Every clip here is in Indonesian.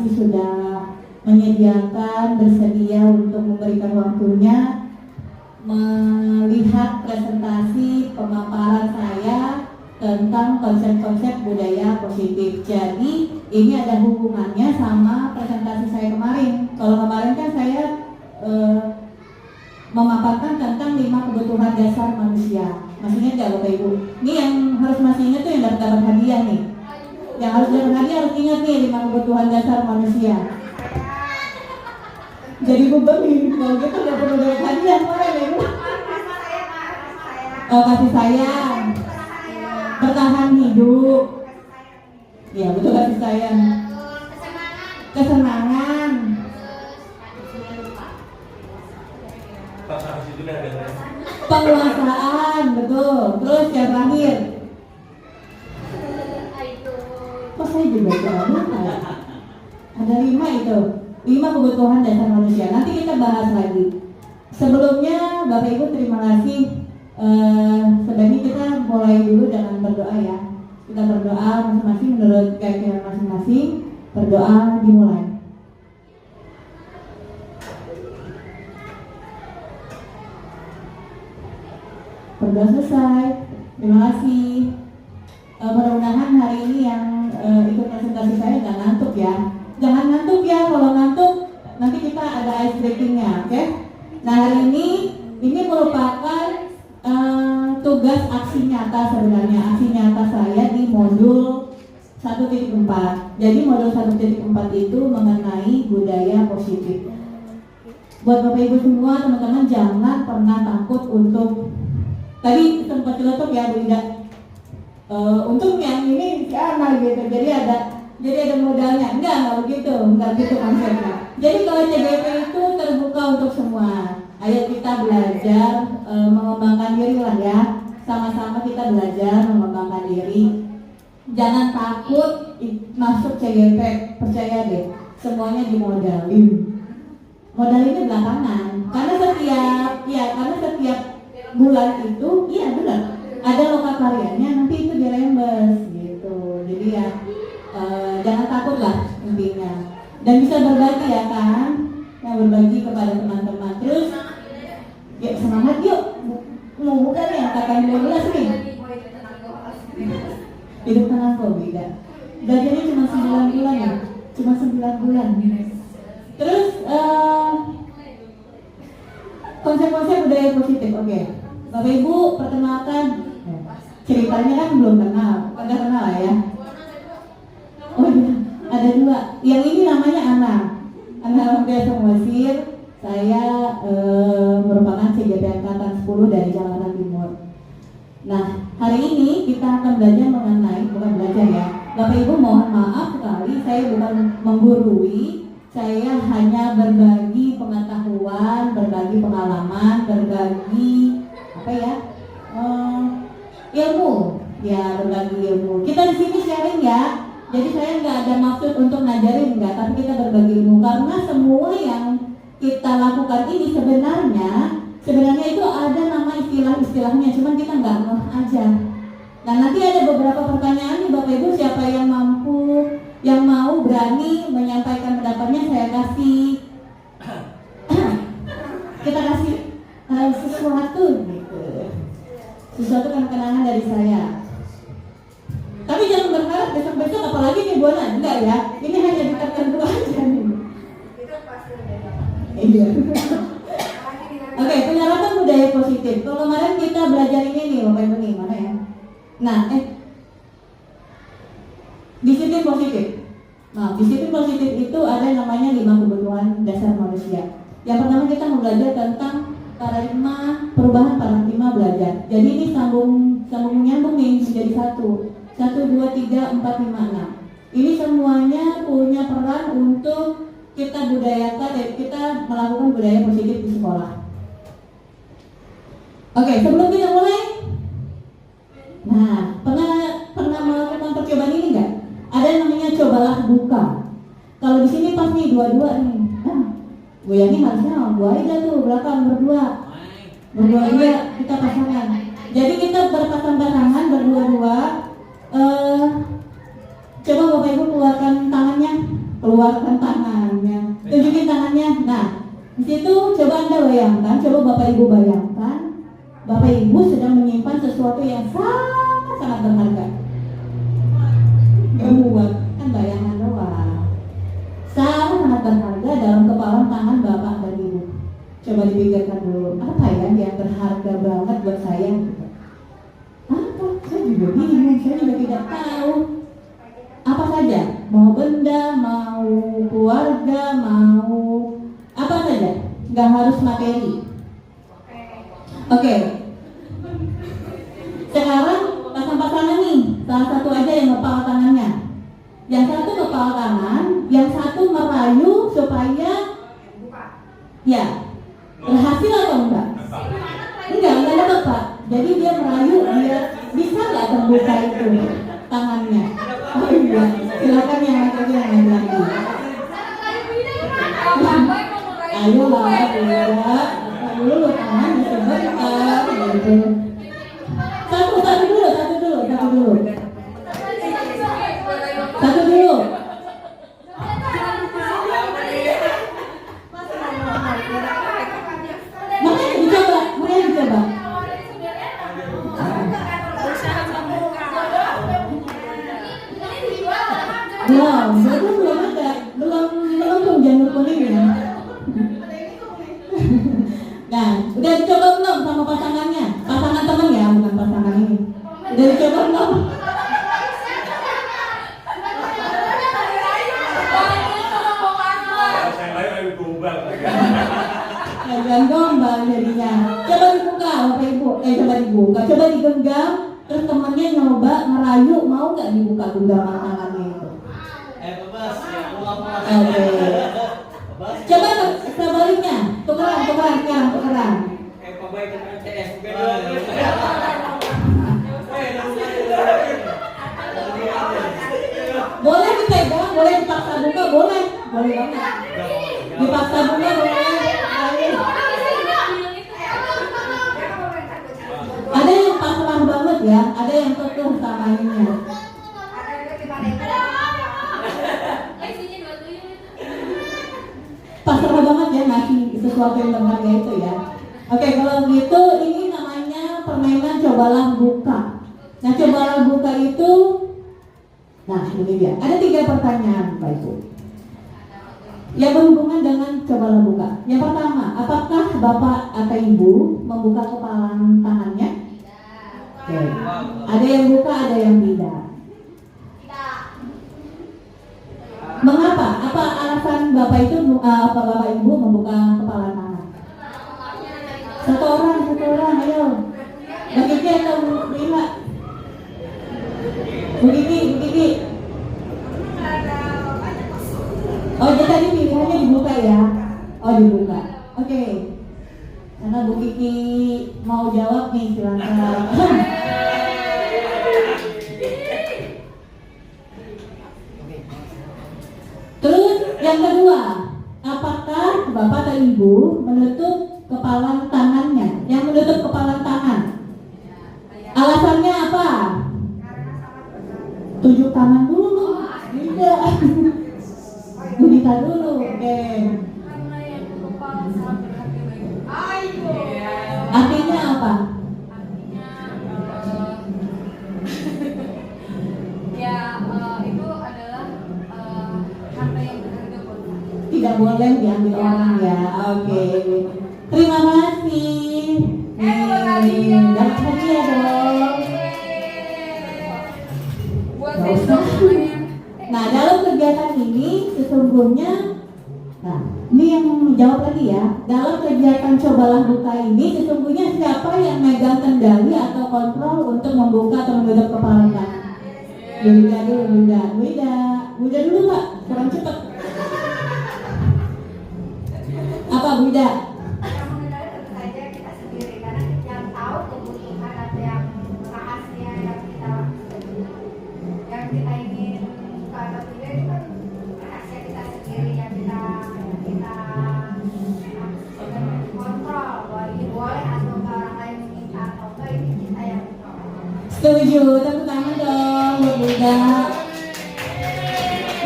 kasih sudah menyediakan, bersedia untuk memberikan waktunya melihat presentasi pemaparan saya tentang konsep-konsep budaya positif. Jadi ini ada hubungannya sama presentasi saya kemarin. Kalau kemarin kan saya memaparkan tentang 5 kebutuhan dasar manusia. Masih ingat nggak Bapak Ibu? Ini yang harus masih ingat tuh yang dapat hadiah nih. Yang harus dapat hadiah harus ingat nih 5 kebutuhan dasar manusia. Jadi beban nih, kalau gitu nggak perlu dapat hadiah kemarin ya Bu. Oh, kasih sayang, bertahan hidup. Ya betul, kasih sayang. Kesenangan. Penguasaan, betul. Terus yang terakhir. Kok saya juga lupa ya? Ada 5 itu. 5 kebutuhan dasar manusia. Nanti kita bahas lagi. Sebelumnya Bapak Ibu terima kasih. Sebaiknya kita mulai dulu dengan berdoa ya. Kita berdoa masing-masing menurut keyakinan masing-masing. Berdoa dimulai. Berdoa selesai. Terima kasih. Mudah-mudahan hari ini yang ikut presentasi saya nggak ngantuk ya. Jangan ngantuk ya. Kalau ngantuk nanti kita ada ice breakingnya, oke? Nah hari ini merupakan tugas aksi nyata sebenarnya. Aksi nyata saya di modul 1.4. Jadi modul 1.4 itu mengenai budaya positif. Buat Bapak Ibu semua, teman-teman jangan pernah takut untuk, tadi sempat celotok ya Bu Ida. Untuk yang ini karena gitu. Jadi ada modalnya. Enggak begitu konsepnya. Jadi kalau CGP itu terbuka untuk semua. Ayo kita belajar mengembangkan diri lah ya. Sama-sama kita belajar mengembangkan diri. Jangan takut masuk CGP. Percaya deh, semuanya dimodalin. Modalinnya belakangan. Karena setiap bulan itu, iya benar, ada lokakaryannya, nanti itu dirembes gitu. Jadi ya jangan takut lah intinya. Dan bisa berbagi ya kan, berbagi kepada teman-teman. Terus ya semangat yuk, mau bukan ya angkatan 12 nih. Hidup tenang kok beda. Belajarnya cuma 9 bulan ya, cuma 9 bulan. Terus konsep-konsep budaya positif, oke. Bapak Ibu perkenalkan, ceritanya kan belum kenal, udah kenal ya. Oh iya, ada 2. Yang ini namanya Ana Biasa Mesir. Saya merupakan CGP Angkatan 10 dari Jakarta Timur. Nah, hari ini kita akan belajar bukan belajar ya. Bapak Ibu mohon maaf sekali, saya bukan menggurui. Saya hanya berbagi pengetahuan, berbagi pengalaman, berbagi ilmu. Ya, berbagi ilmu. Kita di sini sharing ya. Jadi saya nggak ada maksud untuk ngajarin enggak, tapi kita berbagi ilmu karena semua yang kita lakukan ini sebenarnya itu ada nama istilah-istilahnya, cuman kita nggak ngeh aja. Nah nanti ada beberapa pertanyaan nih Bapak Ibu, siapa yang mampu, yang mau berani menyampaikan pendapatnya, saya kasih kita kasih sesuatu gitu, sesuatu kenang-kenangan dari saya. Tapi jangan berharap besok-besok apalagi nih Buana, enggak ya, ini hanya di tertentu aja nih. Iya. Oke, penyerapan budaya positif. Kalau kemarin kita belajar ini nih Bapak Ibu nih, mana ya? Nah, disiplin positif. Nah, disiplin positif itu ada namanya 5 kebutuhan dasar manusia. Yang pertama kita mau belajar tentang perubahan paradigma belajar. Jadi ini sambung menyambung nih menjadi 1, 2, 3, 4, 5, 6. Ini semuanya punya peran untuk kita budayakan dan kita melakukan budaya positif di sekolah. Oke, sebelum kita mulai, nah pernah melakukan percobaan ini nggak? Ada yang namanya cobalah buka. Kalau di sini pas nih dua-dua nih, Bu Yani harusnya Bu Aida tuh belakang berdua aja kita pasangan. Jadi kita berpasang-pasangan berdua-dua. Coba Bapak Ibu keluarkan tangannya, keluarkan tangannya, tunjukin tangannya. Nah, di situ coba Anda bayangkan, coba Bapak Ibu bayangkan, Bapak Ibu sedang menyimpan sesuatu yang sangat berharga. Gak muat, kan bayangan doang. Sangat berharga dalam kepalan tangan Bapak dan Ibu. Coba dipikirkan dulu, apa ya yang berharga banget buat saya? Apa? Saya juga bingung, saya juga tidak tahu. Apa saja, mau benda, mau keluarga, mau apa saja, nggak harus materi. Oke. Sekarang pasang-pasangan nih, salah satu aja yang kepala tangannya. Yang satu kepala tangan, yang satu merayu supaya ya berhasil atau enggak? Enggak dapat Pak. Jadi dia merayu, dia bisa nggak terbuka itu tangannya? Oh iya, silakan yang laki-laki yang lagi. Ayo lah, dulu tangan disebarkan gitu. Satu dulu. Makanya dicoba. Belum ada, belum janur kuningnya. Nah, udah dicoba belum sama pasangannya? Pasangan teman ya, bukan pasangan ini. Udah dicoba belum? Jangan gombal jadinya. Coba dibuka, Bapak Ibu. Coba digenggam. Terus temannya nyoba ngerayu, mau nggak dibuka genggaman tangannya itu? Bebas ya, pulang. Coba sebaliknya, tukeran sekarang, tukeran. Pembaik dengan CSB. Boleh dipegang, boleh dipaksa buka, boleh banget. Dipaksa buka boleh. Ada yang pasrah banget ya, ada yang kekeh sama ininya. Pasrah banget ya ngasih sesuatu yang berharga itu ya. Oke, kalau gitu ini namanya permainan cobalah buka. Nah, cobalah buka itu, nah ini dia. Ada 3 pertanyaan, Pak Ibu, yang berhubungan dengan cobalah buka. Yang pertama, apakah Bapak atau Ibu membuka kepalan tangannya? Oke. Ada yang buka, ada yang tidak. Mengapa? Apa alasan Bapak itu, apa Bapak Ibu membuka kepala tangan? Satu orang, ayo. Mbak Kiki atau Bu Lila? Bu Kiki. Oh, jadi tadi pilihannya dibuka ya? Oh, dibuka. Oke. Karena Bu Kiki mau jawab nih, silakan. Terus yang kedua, apakah Bapak atau Ibu menutup kepala tangannya? Yang menutup kepala tangan, alasannya apa? Tunjuk tangan dulu. Tidak. Bunita dulu. Oke. Artinya apa? Tidak boleh diambil orang ya. Oke. Terima kasih. Dapat hadiah dong. Nah, dalam kegiatan ini sesungguhnya, nah ini yang jawab lagi ya. Dalam kegiatan cobalah buka ini sesungguhnya siapa yang megang kendali atau kontrol untuk membuka atau menutup kepala tangan? Wida dulu Pak, kurang cepat. Apa Wida? Yang mengenali tentu saja kita sendiri, karena yang tahu kebutuhan atau yang rahasia yang kita ingin buka atau tidak itu kan rahasia kita sendiri yang kita kontrol. Bahwa ini boleh atau enggak, orang lain meminta atau enggak, ini kita yang Setuju, tepuk tangan dong buat Wida.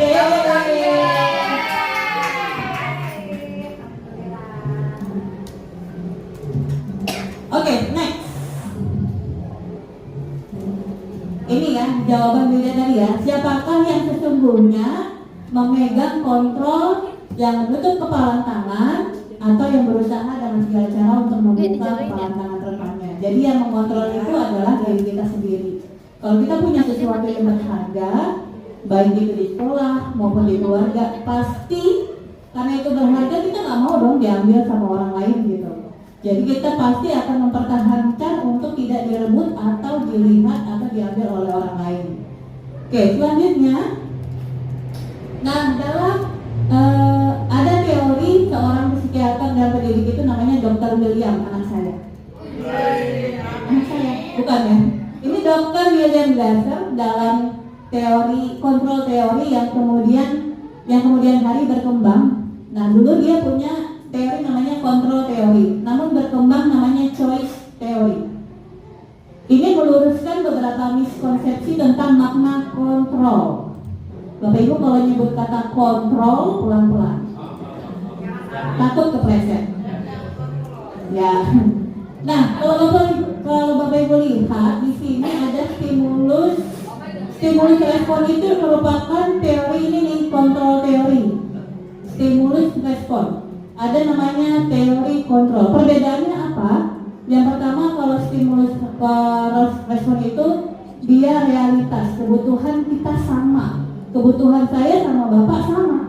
Yeay. kontrol yang menutup kepalan tangan atau yang berusaha dengan segala cara untuk membuka kepalan tangan rekannya. Jadi yang mengontrol itu adalah diri kita sendiri. Kalau kita punya sesuatu yang berharga, baik itu di sekolah maupun di keluarga, pasti karena itu berharga kita nggak mau dong diambil sama orang lain gitu. Jadi kita pasti akan mempertahankan untuk tidak direbut atau dilihat atau diambil oleh orang lain. Oke, selanjutnya, nah dalam ada teori seorang psikiater dan pendidik itu namanya Dr. William, anak saya. Anak saya, bukan ya? Ini Dr. William Glasser dalam teori kontrol teori yang kemudian hari berkembang. Nah dulu dia punya teori namanya kontrol teori, namun berkembang namanya choice teori. Ini meluruskan beberapa miskonsepsi tentang makna kontrol. Bapak Ibu kalau nyebut kata kontrol pelan-pelan, takut kepleset. Ya. Nah kalau Bapak Ibu lihat di sini ada stimulus respon itu merupakan teori ini nih, kontrol teori. Stimulus respon. Ada namanya teori kontrol. Perbedaannya apa? Yang pertama kalau stimulus respon itu dia realitas, kebutuhan kita sama. Kebutuhan saya sama Bapak sama.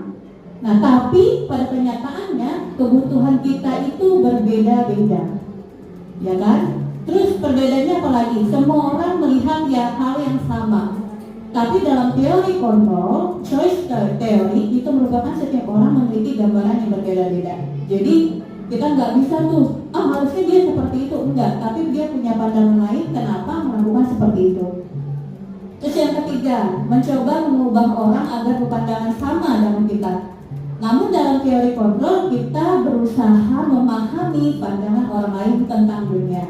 Nah, tapi pada kenyataannya kebutuhan kita itu berbeda-beda. Ya kan? Terus perbedaannya apa lagi? Semua orang melihat ya hal yang sama. Tapi dalam teori kontrol, choice teori itu merupakan setiap orang memiliki gambaran yang berbeda-beda. Jadi kita nggak bisa tuh, harusnya dia seperti itu, enggak. Tapi dia punya pandangan lain, kenapa melakukan seperti itu. Terus yang ketiga, mencoba mengubah orang agar berpandangan sama dengan kita. Namun dalam teori kontrol, kita berusaha memahami pandangan orang lain tentang dunia.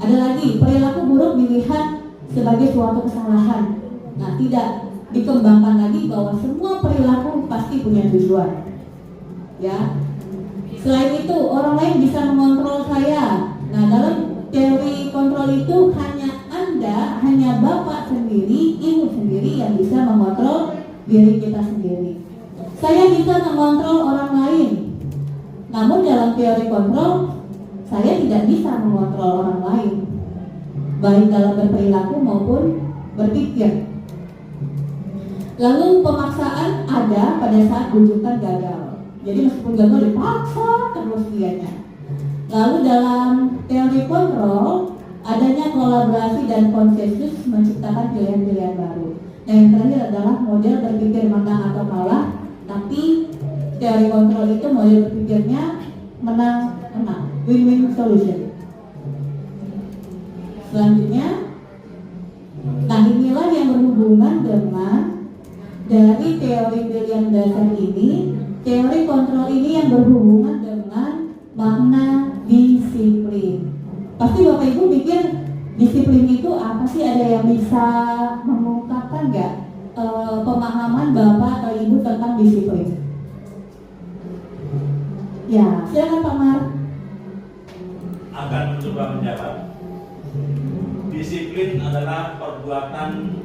Ada lagi, perilaku buruk dilihat sebagai suatu kesalahan. Nah, tidak dikembangkan lagi bahwa semua perilaku pasti punya tujuan. Ya. Selain itu, orang lain bisa mengontrol saya. Nah, dalam teori kontrol itu hanya Bapak sendiri, Ibu sendiri yang bisa mengontrol diri kita sendiri. Saya bisa mengontrol orang lain. Namun dalam teori kontrol, saya tidak bisa mengontrol orang lain, baik dalam berperilaku maupun berpikir. Lalu pemaksaan ada pada saat bujukan gagal. Jadi meskipun gagal dipaksa terus dianya. Lalu dalam teori kontrol adanya kolaborasi dan konsensus menciptakan pilihan-pilihan baru. Nah yang terakhir adalah model berpikir menang atau kalah. Tapi teori kontrol itu model berpikirnya menang, win-win solution. Selanjutnya, nah inilah yang berhubungan dengan dari teori William Glasser ini, teori kontrol ini yang berhubungan dengan makna disiplin. Pasti Bapak Ibu pikir disiplin itu apa sih? Ada yang bisa mengungkapkan nggak pemahaman Bapak atau Ibu tentang disiplin? Ya, silakan Pak Mar. Akan mencoba menjawab. Disiplin adalah perbuatan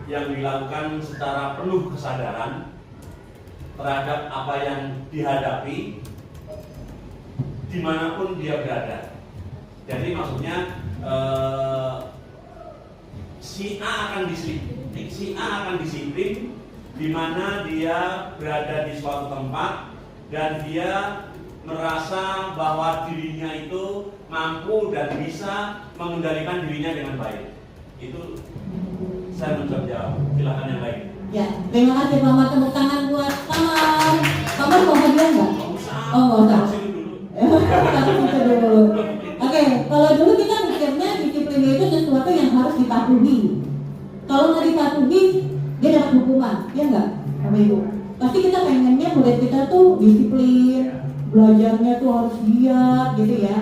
yang dilakukan secara penuh kesadaran terhadap apa yang dihadapi dimanapun dia berada. Jadi maksudnya si A akan disiplin di mana dia berada di suatu tempat dan dia merasa bahwa dirinya itu mampu dan bisa mengendalikan dirinya dengan baik. Itu saya mencoba jawab. Silakan yang lain. Ya, terima kasih Pak Mar. Tepuk tangan buat Tamar. Tamar mau hadiah nggak? Oh, nggak usah. Oke, kalau dulu kita mikirnya disiplin itu sesuatu yang harus dipatuhi. Kalau nggak dipatuhi, dia dapat hukuman, ya nggak, Bapak Ibu? Pasti kita pengennya murid kita tuh disiplin, belajarnya tuh harus giat, gitu ya.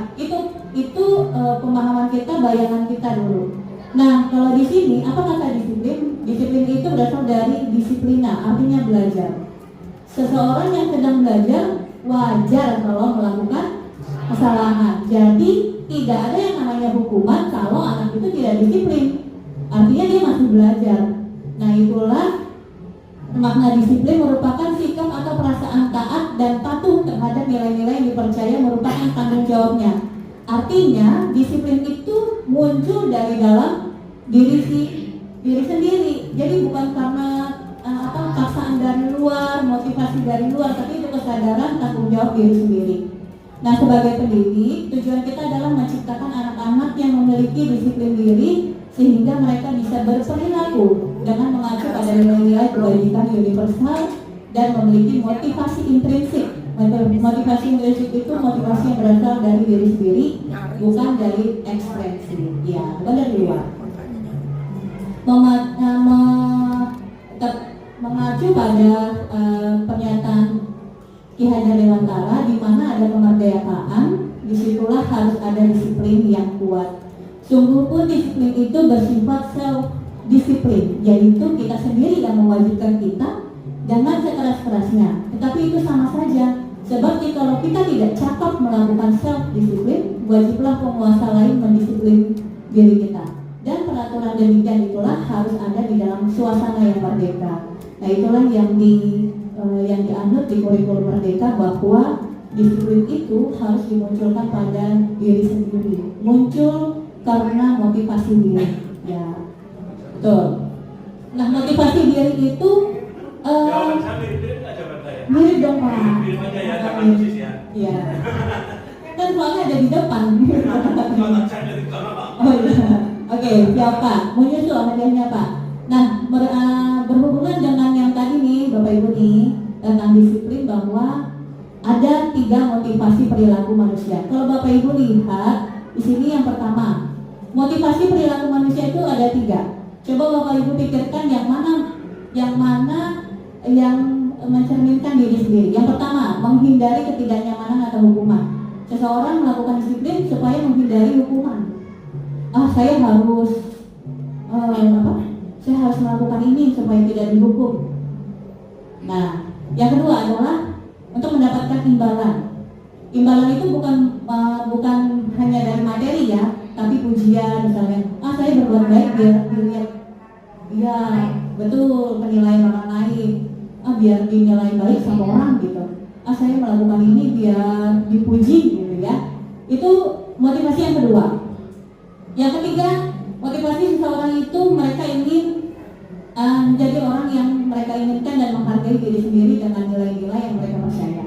Itu pemahaman kita, bayangan kita dulu. Nah, kalau di sini apa kata disiplin? Disiplin itu berasal dari disiplina, artinya belajar. Seseorang yang sedang belajar wajar kalau melakukan kesalahan. Jadi tidak ada yang namanya hukuman kalau anak itu tidak disiplin. Artinya dia masih belajar. Nah, itulah Makna disiplin merupakan sikap atau perasaan taat dan patuh terhadap nilai-nilai yang dipercaya merupakan tanggung jawabnya. Artinya, disiplin itu muncul dari dalam diri sendiri. Jadi bukan karena paksaan dari luar, motivasi dari luar, tapi itu kesadaran tanggung jawab diri sendiri. Nah, sebagai pendidik, tujuan kita adalah menciptakan anak-anak yang memiliki disiplin diri sehingga mereka bisa berperilaku dengan mengacu pada nilai-nilai kebajikan universal dan memiliki motivasi intrinsik. Motivasi intrinsik itu motivasi yang berasal dari diri sendiri, bukan dari ekstrinsi. Ya, bukan dari luar. Mengacu pada pernyataan Ki Hajar Dewantara, di mana ada kemerdekaan, disitulah harus ada disiplin yang kuat. Sungguh pun disiplin itu bersifat self-disiplin, yaitu kita sendiri yang mewajibkan kita dengan sekeras-kerasnya. Tetapi itu sama saja, sebab kalau kita tidak cakap melakukan self-disiplin, wajiblah penguasa lain mendisiplin diri kita. Dan peraturan demikian itulah harus ada di dalam suasana yang merdeka. Nah, itulah yang dianut di kurikulum merdeka, bahwa disiplin itu harus dimunculkan pada diri sendiri, muncul karena motivasi diri. Ya, betul. Nah, motivasi diri itu jawaban saya mirip nggak jawaban saya? mirip dong, Pak. Mirip aja ya, jawaban persis ya. Iya. Kan soalnya ada di depan. Jawaban saya mirip sama Pak. Oh iya. Oke, siap Pak. Menyusul hadiahnya Pak. Nah, berhubungan dengan yang tadi nih Bapak Ibu nih, tentang disiplin, bahwa ada 3 motivasi perilaku manusia. Kalau Bapak Ibu lihat di sini, yang pertama, motivasi perilaku manusia itu ada 3. Coba Bapak Ibu pikirkan yang mana yang mencerminkan diri sendiri. Yang pertama, menghindari ketidaknyamanan atau hukuman. Seseorang melakukan disiplin supaya menghindari hukuman. Saya harus melakukan ini supaya tidak dihukum. Nah, yang kedua adalah untuk mendapatkan imbalan. Imbalan itu bukan hanya dari materi ya, tapi pujian misalnya. Saya berbuat baik biar dilihat, ya betul, penilaian orang lain. Biar dinilai baik sama orang gitu. Saya melakukan ini biar dipuji gitu ya. Itu motivasi yang kedua. Yang ketiga, motivasi seseorang itu mereka ingin menjadi orang yang mereka inginkan dan menghargai diri sendiri dengan nilai-nilai yang mereka percaya.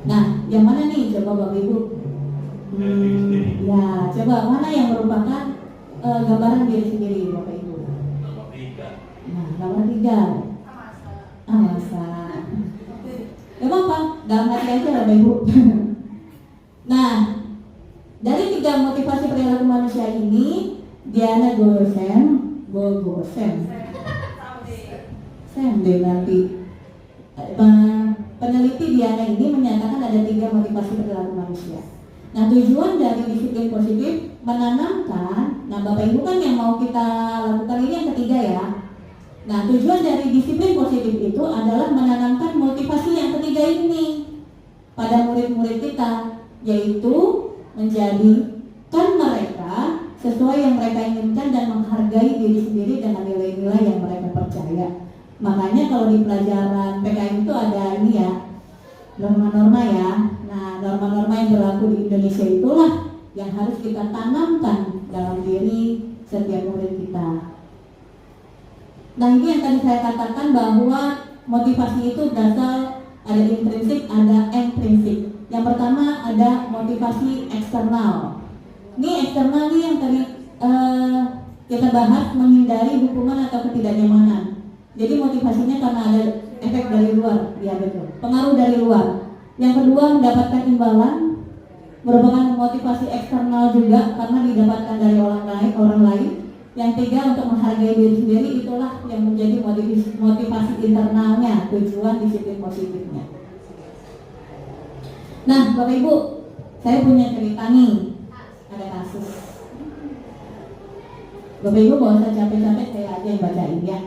Nah, yang mana nih coba Bapak Ibu? Ya, coba mana yang merupakan gambaran diri sendiri Bapak Ibu? Nomor 3. Nah, nomor 3. Masa. Gak apa-apa, dalam hati aja Bapak Ibu. Nah, dari 3 motivasi perilaku manusia ini, Diana peneliti Diana ini menyatakan ada 3 motivasi perilaku manusia. Nah, tujuan dari disiplin positif menanamkan, nah Bapak Ibu kan yang mau kita lakukan ini yang ketiga ya. Nah, tujuan dari disiplin positif itu adalah menanamkan motivasi yang ketiga ini pada murid-murid kita, yaitu menjadikan mereka sesuai yang mereka inginkan dan menghargai diri sendiri dengan nilai-nilai yang mereka percaya. Makanya kalau di pelajaran PKM itu ada ini ya, norma-norma ya. Nah, norma-norma yang berlaku di Indonesia itulah yang harus kita tanamkan dalam diri setiap murid kita. Nah, ini yang tadi saya katakan bahwa motivasi itu berasal, ada intrinsik, ada ekstrinsik. Yang pertama ada motivasi eksternal. Ini eksternal nih yang tadi kita bahas, menghindari hukuman atau ketidaknyamanan. Jadi motivasinya karena ada efek dari luar, ya betul, pengaruh dari luar. Yang kedua mendapatkan imbalan, merupakan motivasi eksternal juga karena didapatkan dari orang lain. Yang tiga untuk menghargai diri sendiri, itulah yang menjadi motivasi internalnya, tujuan disiplin positifnya. Nah, Bapak Ibu, saya punya cerita nih, ada kasus. Bapak Ibu gak usah capek-capek, saya aja yang bacain ya.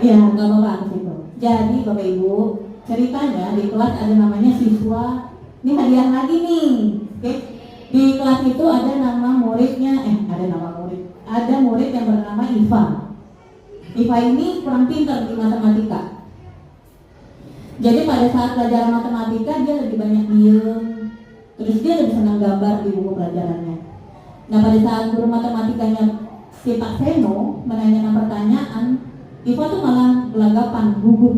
Ya, gak apa-apa ke situ. Jadi Bapak Ibu, ceritanya di kelas ada namanya siswa, ini hadiah lagi nih, oke? Di kelas itu ada nama muridnya, ada murid yang bernama Iva. IFA ini kurang pintar di matematika. Jadi pada saat pelajaran matematika dia lebih banyak diem, terus dia lebih senang gambar di buku pelajarannya. Nah pada saat guru matematikanya si Pak Seno menanyakan pertanyaan, IFA tuh malah gelagapan, gugup,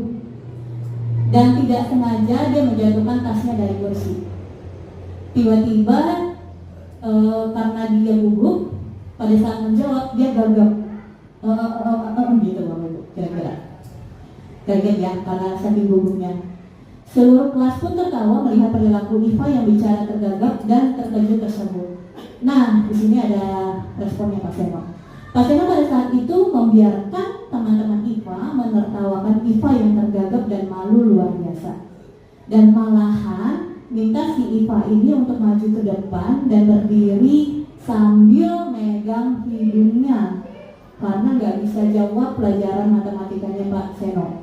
dan tidak sengaja dia menjatuhkan tasnya dari kursi. Tiba-tiba karena dia gugup, pada saat menjawab dia gagap, gitu Bapak Ibu, kira-kira. Kaget ya, karena saking gugupnya. Seluruh kelas pun tertawa melihat perilaku IFA yang bicara tergagap dan terkejut tersebut. Nah, di sini ada responnya Pak Seno. Pak Seno pada saat itu membiarkan teman-teman IFA menertawakan IFA yang tergagap dan malu luar biasa. Dan malahan minta si IFA ini untuk maju ke depan dan berdiri sambil megang hidungnya karena nggak bisa jawab pelajaran matematikanya Pak Seno.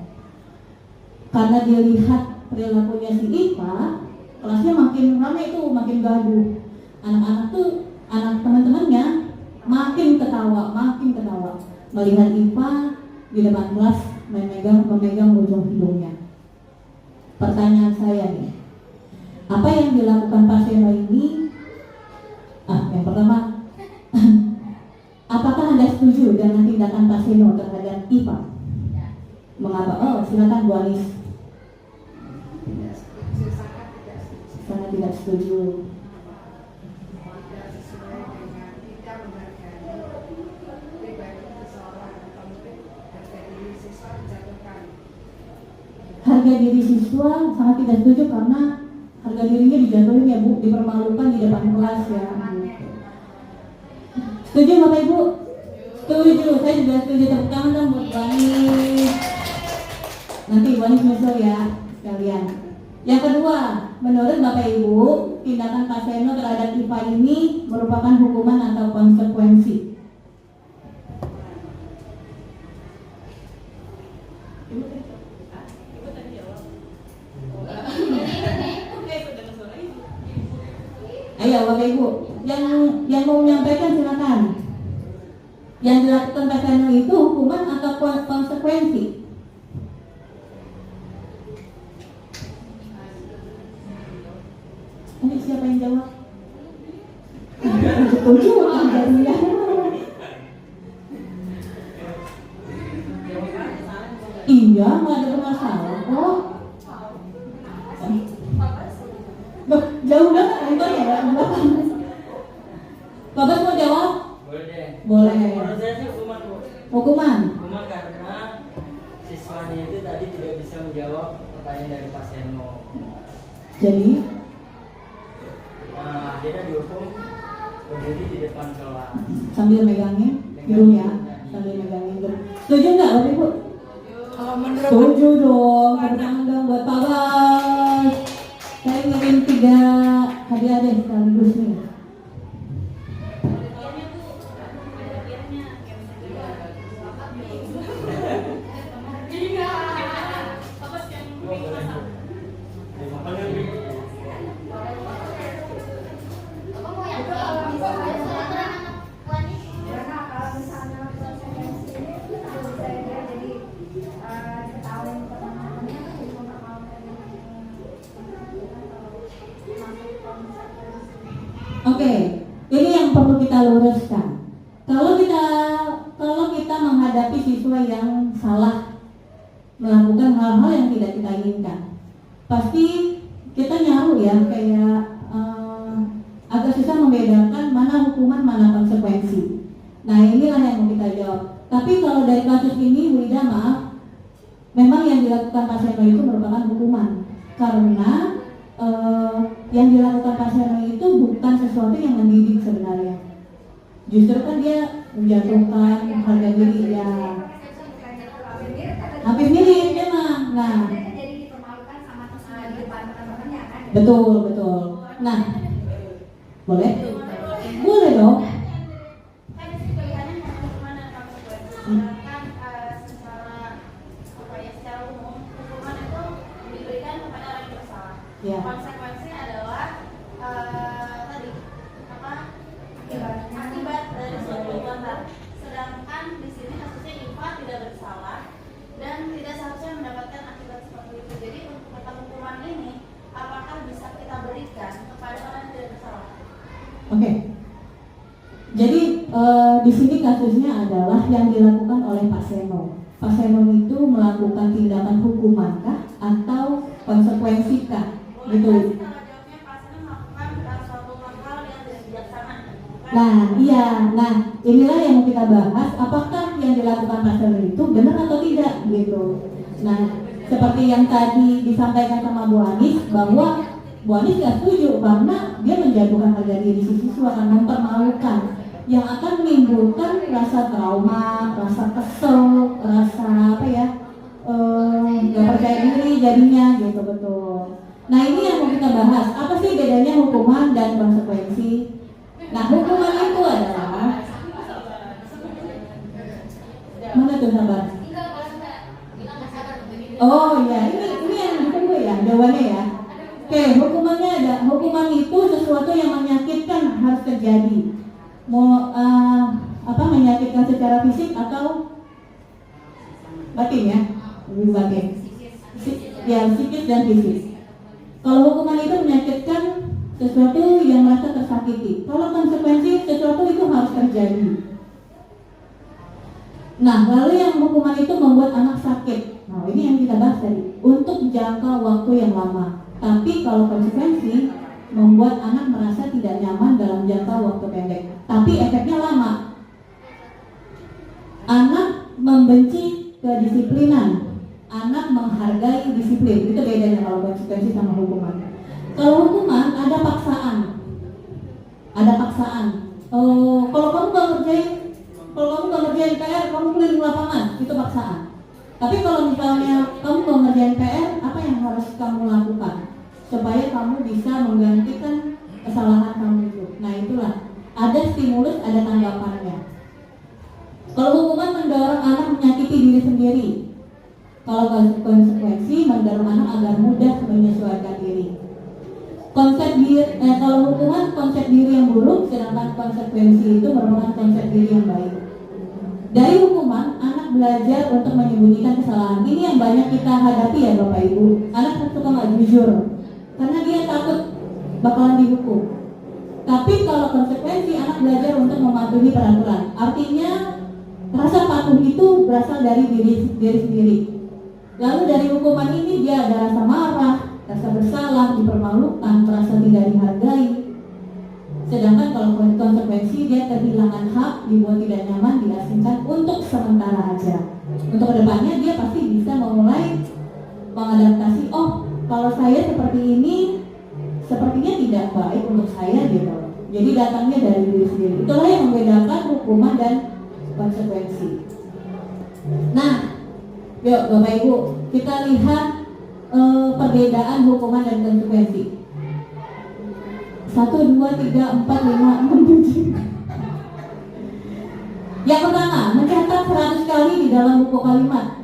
Karena dia lihat perilakunya si IFA, kelasnya makin ramai itu, makin gaduh. Anak-anak tuh, anak teman-temannya makin ketawa melihat IFA di depan kelas memegang ujung hidungnya. Pertanyaan saya nih, apa yang dilakukan Pak Seno ini? Yang pertama, apakah Anda setuju dengan tindakan Pak Seno terhadap IFA? Mengapa? Oh, silakan Bu Anis. Sangat tidak setuju. Harga diri siswa sangat tidak setuju karena harga dirinya dijatuhin ya Bu, dipermalukan di depan kelas ya. Setuju Bapak Ibu? Setuju, saya juga setuju. Tepuk tangan dong buat Bani. Nanti Bani nyusul ya sekalian. Yang kedua, menurut Bapak Ibu, tindakan Pak Seno terhadap IFA ini merupakan hukuman atau konsekuensi? Ayo Bapak Ibu, yang mau menyampaikan silakan. Yang dilakukan Pak Seno itu hukuman atau konsekuensi? Ini siapa yang jawab? Setuju jadinya. Iya, nggak ada masalah kok. Jauh banget nonton ya, Bapak mau jawab? Boleh. Menurut saya sih hukuman, Bu. Hukuman? Hukuman karena siswanya itu tadi tidak bisa menjawab pertanyaan dari Pak Seno. Jadi? Akhirnya dihukum berdiri di depan kelas. Sambil megangin hidung ya? Sambil megangin hidung. Setuju nggak Bapak Ibu? Kalau menurut Setuju dong, tangan dong buat Pak Bas. Saya ingin 3 hadiah sekaligus nih. Oke, ini yang perlu kita luruskan. Kalau kita menghadapi siswa yang salah melakukan hal-hal yang tidak kita inginkan, pasti kita nyaru ya, kayak agak susah membedakan mana hukuman mana konsekuensi. Nah inilah yang mau kita jawab. Tapi kalau dari kasus ini, Wida maaf, memang yang dilakukan Pak Seno itu merupakan hukuman karena yang dilakukan Pak Seno itu bukan sesuatu yang mendidik sebenarnya. Justru kan dia menjatuhkan harga diri ya. Hampir mirip memang. Nah, jadi dipermalukan sama di depan teman-temannya kan? betul. Nah, boleh? Boleh dong. Kan sih pilihannya hukuman dan konsekuensi. Kan secara umum hukuman itu diberikan kepada orang yang bersalah. Ya. Konsekuensi adalah akibat dari suatu perbuatan. Sedangkan di sini kasusnya IFA tidak bersalah. Oke. Jadi di sini kasusnya adalah yang dilakukan oleh Pak Seno. Pak Seno itu melakukan tindakan hukumankah atau konsekuensikah? Gitu. Nah, iya. Nah, inilah yang mau kita bahas. Apakah yang dilakukan Pak Seno itu benar atau tidak? Gitu. Nah, seperti yang tadi disampaikan sama Bu Anis, bahwa Bu Anis nggak setuju karena dia menjatuhkan harga diri siswa, akan mempermalukan, yang akan menimbulkan rasa trauma, rasa kesel, rasa apa ya, nggak percaya diri jadinya gitu, betul. Nah, ini yang mau kita bahas. Apa sih bedanya hukuman dan konsekuensi? Nah, hukuman itu adalah mana tuh, sabar? Oh ya, ini yang ditunggu ya jawabannya ya. Oke, hukumannya ada. Hukuman itu sesuatu yang menyakitkan harus terjadi. Mau menyakitkan secara fisik atau batin ya? Lebih batin. Ya, psikis dan fisik. Kalau hukuman itu menyakitkan sesuatu yang merasa tersakiti. Kalau konsekuensi sesuatu itu harus terjadi. Nah, lalu yang hukuman itu membuat anak sakit. Nah, ini yang kita bahas tadi. Untuk jangka waktu yang lama. Tapi kalau konsekuensi membuat anak merasa tidak nyaman dalam jangka waktu pendek. Tapi efeknya lama. Anak membenci kedisiplinan. Anak menghargai disiplin. Itu bedanya kalau konsekuensi sama hukuman. Kalau hukuman ada paksaan. Ada paksaan. Kalau kamu nggak ngerjain PR, kamu keliling lapangan, itu paksaan. Tapi kalau misalnya kamu nggak ngerjain PR, apa yang harus kamu lakukan supaya kamu bisa menggantikan kesalahan kamu itu? Nah, itulah ada stimulus, ada tanggapannya. Kalau hukuman mendorong anak menyakiti diri sendiri. Kalau konsekuensi mendorong anak agar mudah menyesuaikan diri. Kalau hukuman konsep diri yang buruk, sedangkan konsekuensi itu merupakan konsep diri yang baik. Dari hukuman, anak belajar untuk menyembunyikan kesalahan. Ini yang banyak kita hadapi ya Bapak Ibu. Anak suka nggak jujur karena dia takut bakalan dihukum. Tapi kalau konsekuensi, anak belajar untuk mematuhi peraturan. Artinya rasa patuh itu berasal dari diri sendiri. Lalu dari hukuman ini dia ada rasa marah, rasa bersalah, dipermalukan, merasa tidak dihargai. Sedangkan kalau konsekuensi dia kehilangan hak, dibuat tidak nyaman, diasingkan untuk sementara aja. Untuk kedepannya dia pasti bisa memulai mengadaptasi. Oh, kalau saya seperti ini, sepertinya tidak baik untuk saya gitu. Jadi datangnya dari diri sendiri. Itulah yang membedakan hukuman dan konsekuensi. Nah, yuk Bapak Ibu, kita lihat perbedaan hukuman dan konsekuensi. 1, 2, 3, 4, 5, 6, 7. Yang pertama, mencatat 100 kali di dalam buku kalimat.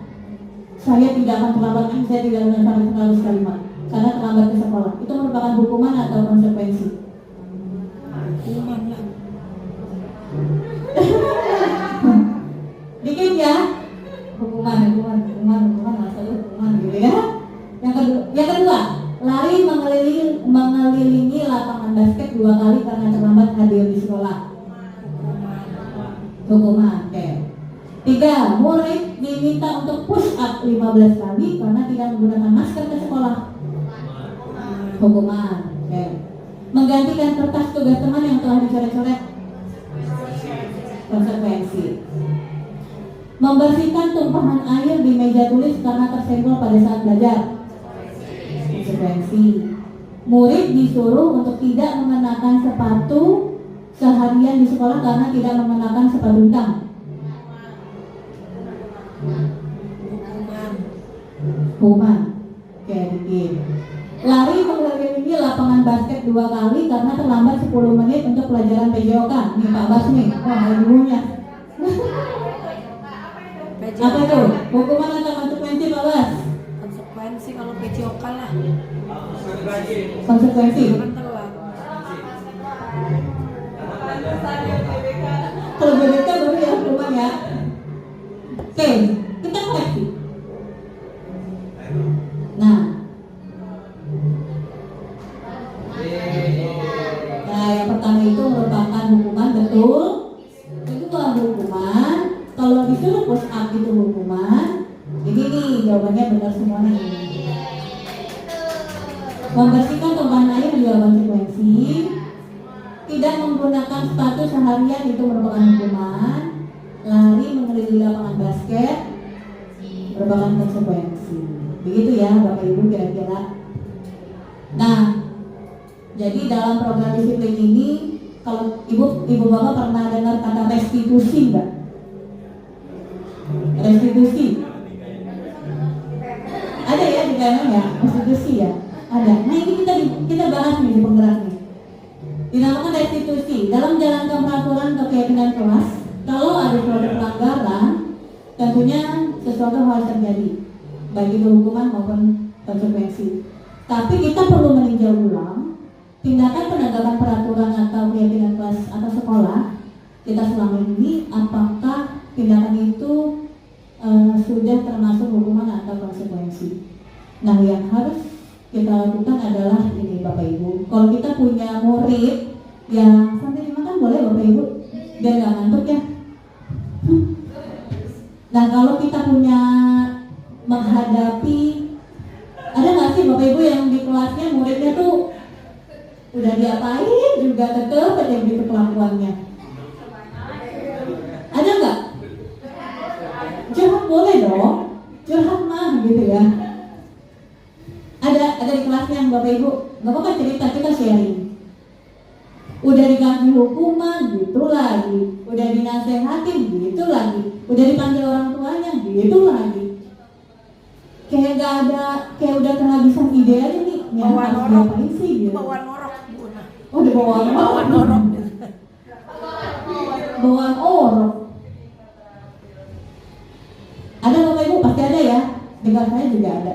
Saya tidak akan terlambat, saya tidak akan sampai 100 kalimat karena terlambat ke sekolah. Itu merupakan hukuman atau konsekuensi? Hukuman lah. Dikit ya. Hukuman asal hukuman gitu ya. Yang kedua, lari mengelilingi lapangan basket 2 kali karena terlambat hadir di sekolah. Hukuman. Oke. 3, murid diminta untuk push up 15 kali karena tidak menggunakan masker ke sekolah. Hukuman. Oke. Menggantikan kertas tugas teman yang telah dicoret-coret. Konsekuensi. Membersihkan tumpahan air di meja tulis karena tersenggol pada saat belajar. Konsekuensi. Murid disuruh untuk tidak mengenakan sepatu seharian di sekolah karena tidak mengenakan sepatu hitam. Hukuman. Oke, dikit. Lari mengelilingi lapangan basket 2 kali karena terlambat 10 menit untuk pelajaran PJOK. Nih Pak Bas nih, wah ilmunya. Apa itu? Hukuman atau konsekuensi Pak Bas? Konsekuensi kalau PJOK lah. Konsekuensi. Kalau BBK baru ya hukuman ya. Oke, kita koreksi. Nah, yang pertama itu benar semuanya ini. Membersihkan tumpahan air juga konsekuensi. Tidak menggunakan sepatu seharian itu merupakan hukuman. Lari mengelilingi lapangan basket merupakan konsekuensi. Begitu ya Bapak Ibu kira-kira. Nah, jadi dalam program disiplin ini, kalau ibu bapak pernah dengar kata restitusi nggak? Restitusi ada ya di dalam ya, restitusi ya ada. Nah ini kita bahas nih di penggerak nih. Dinamakan restitusi dalam menjalankan peraturan atau keyakinan kelas. Kalau ada suatu pelanggaran, tentunya sesuatu harus terjadi, baik itu hukuman maupun konsekuensi. Tapi kita perlu meninjau ulang tindakan penegakan peraturan atau keyakinan kelas atau sekolah kita selama ini, apakah tindakan itu sudah termasuk hukuman atau konsekuensi. Nah yang harus kita lakukan adalah ini Bapak Ibu, kalau kita punya murid yang sampai dimakan boleh Bapak Ibu biar nggak ngantuk ya. Nah kalau kita punya menghadapi, ada nggak sih Bapak Ibu yang di kelasnya muridnya tuh udah diapain juga tetep aja gitu kelakuannya? Ada nggak? Curhat boleh dong, curhat mah gitu ya. Ada di kelasnya yang Bapak Ibu, nggak apa-apa cerita, kita sharing. Udah dikasih hukuman gitu lagi, udah dinasehatin gitu lagi, udah dipanggil orang tuanya gitu lagi. Kayak gak ada, kayak udah kehabisan ide aja nih. Yang harus diapain sih gitu. Bawaan norok. Oh udah bawaan norok. Bawaan orok. Ada Bapak Ibu pasti ada ya. Di kelas saya juga ada.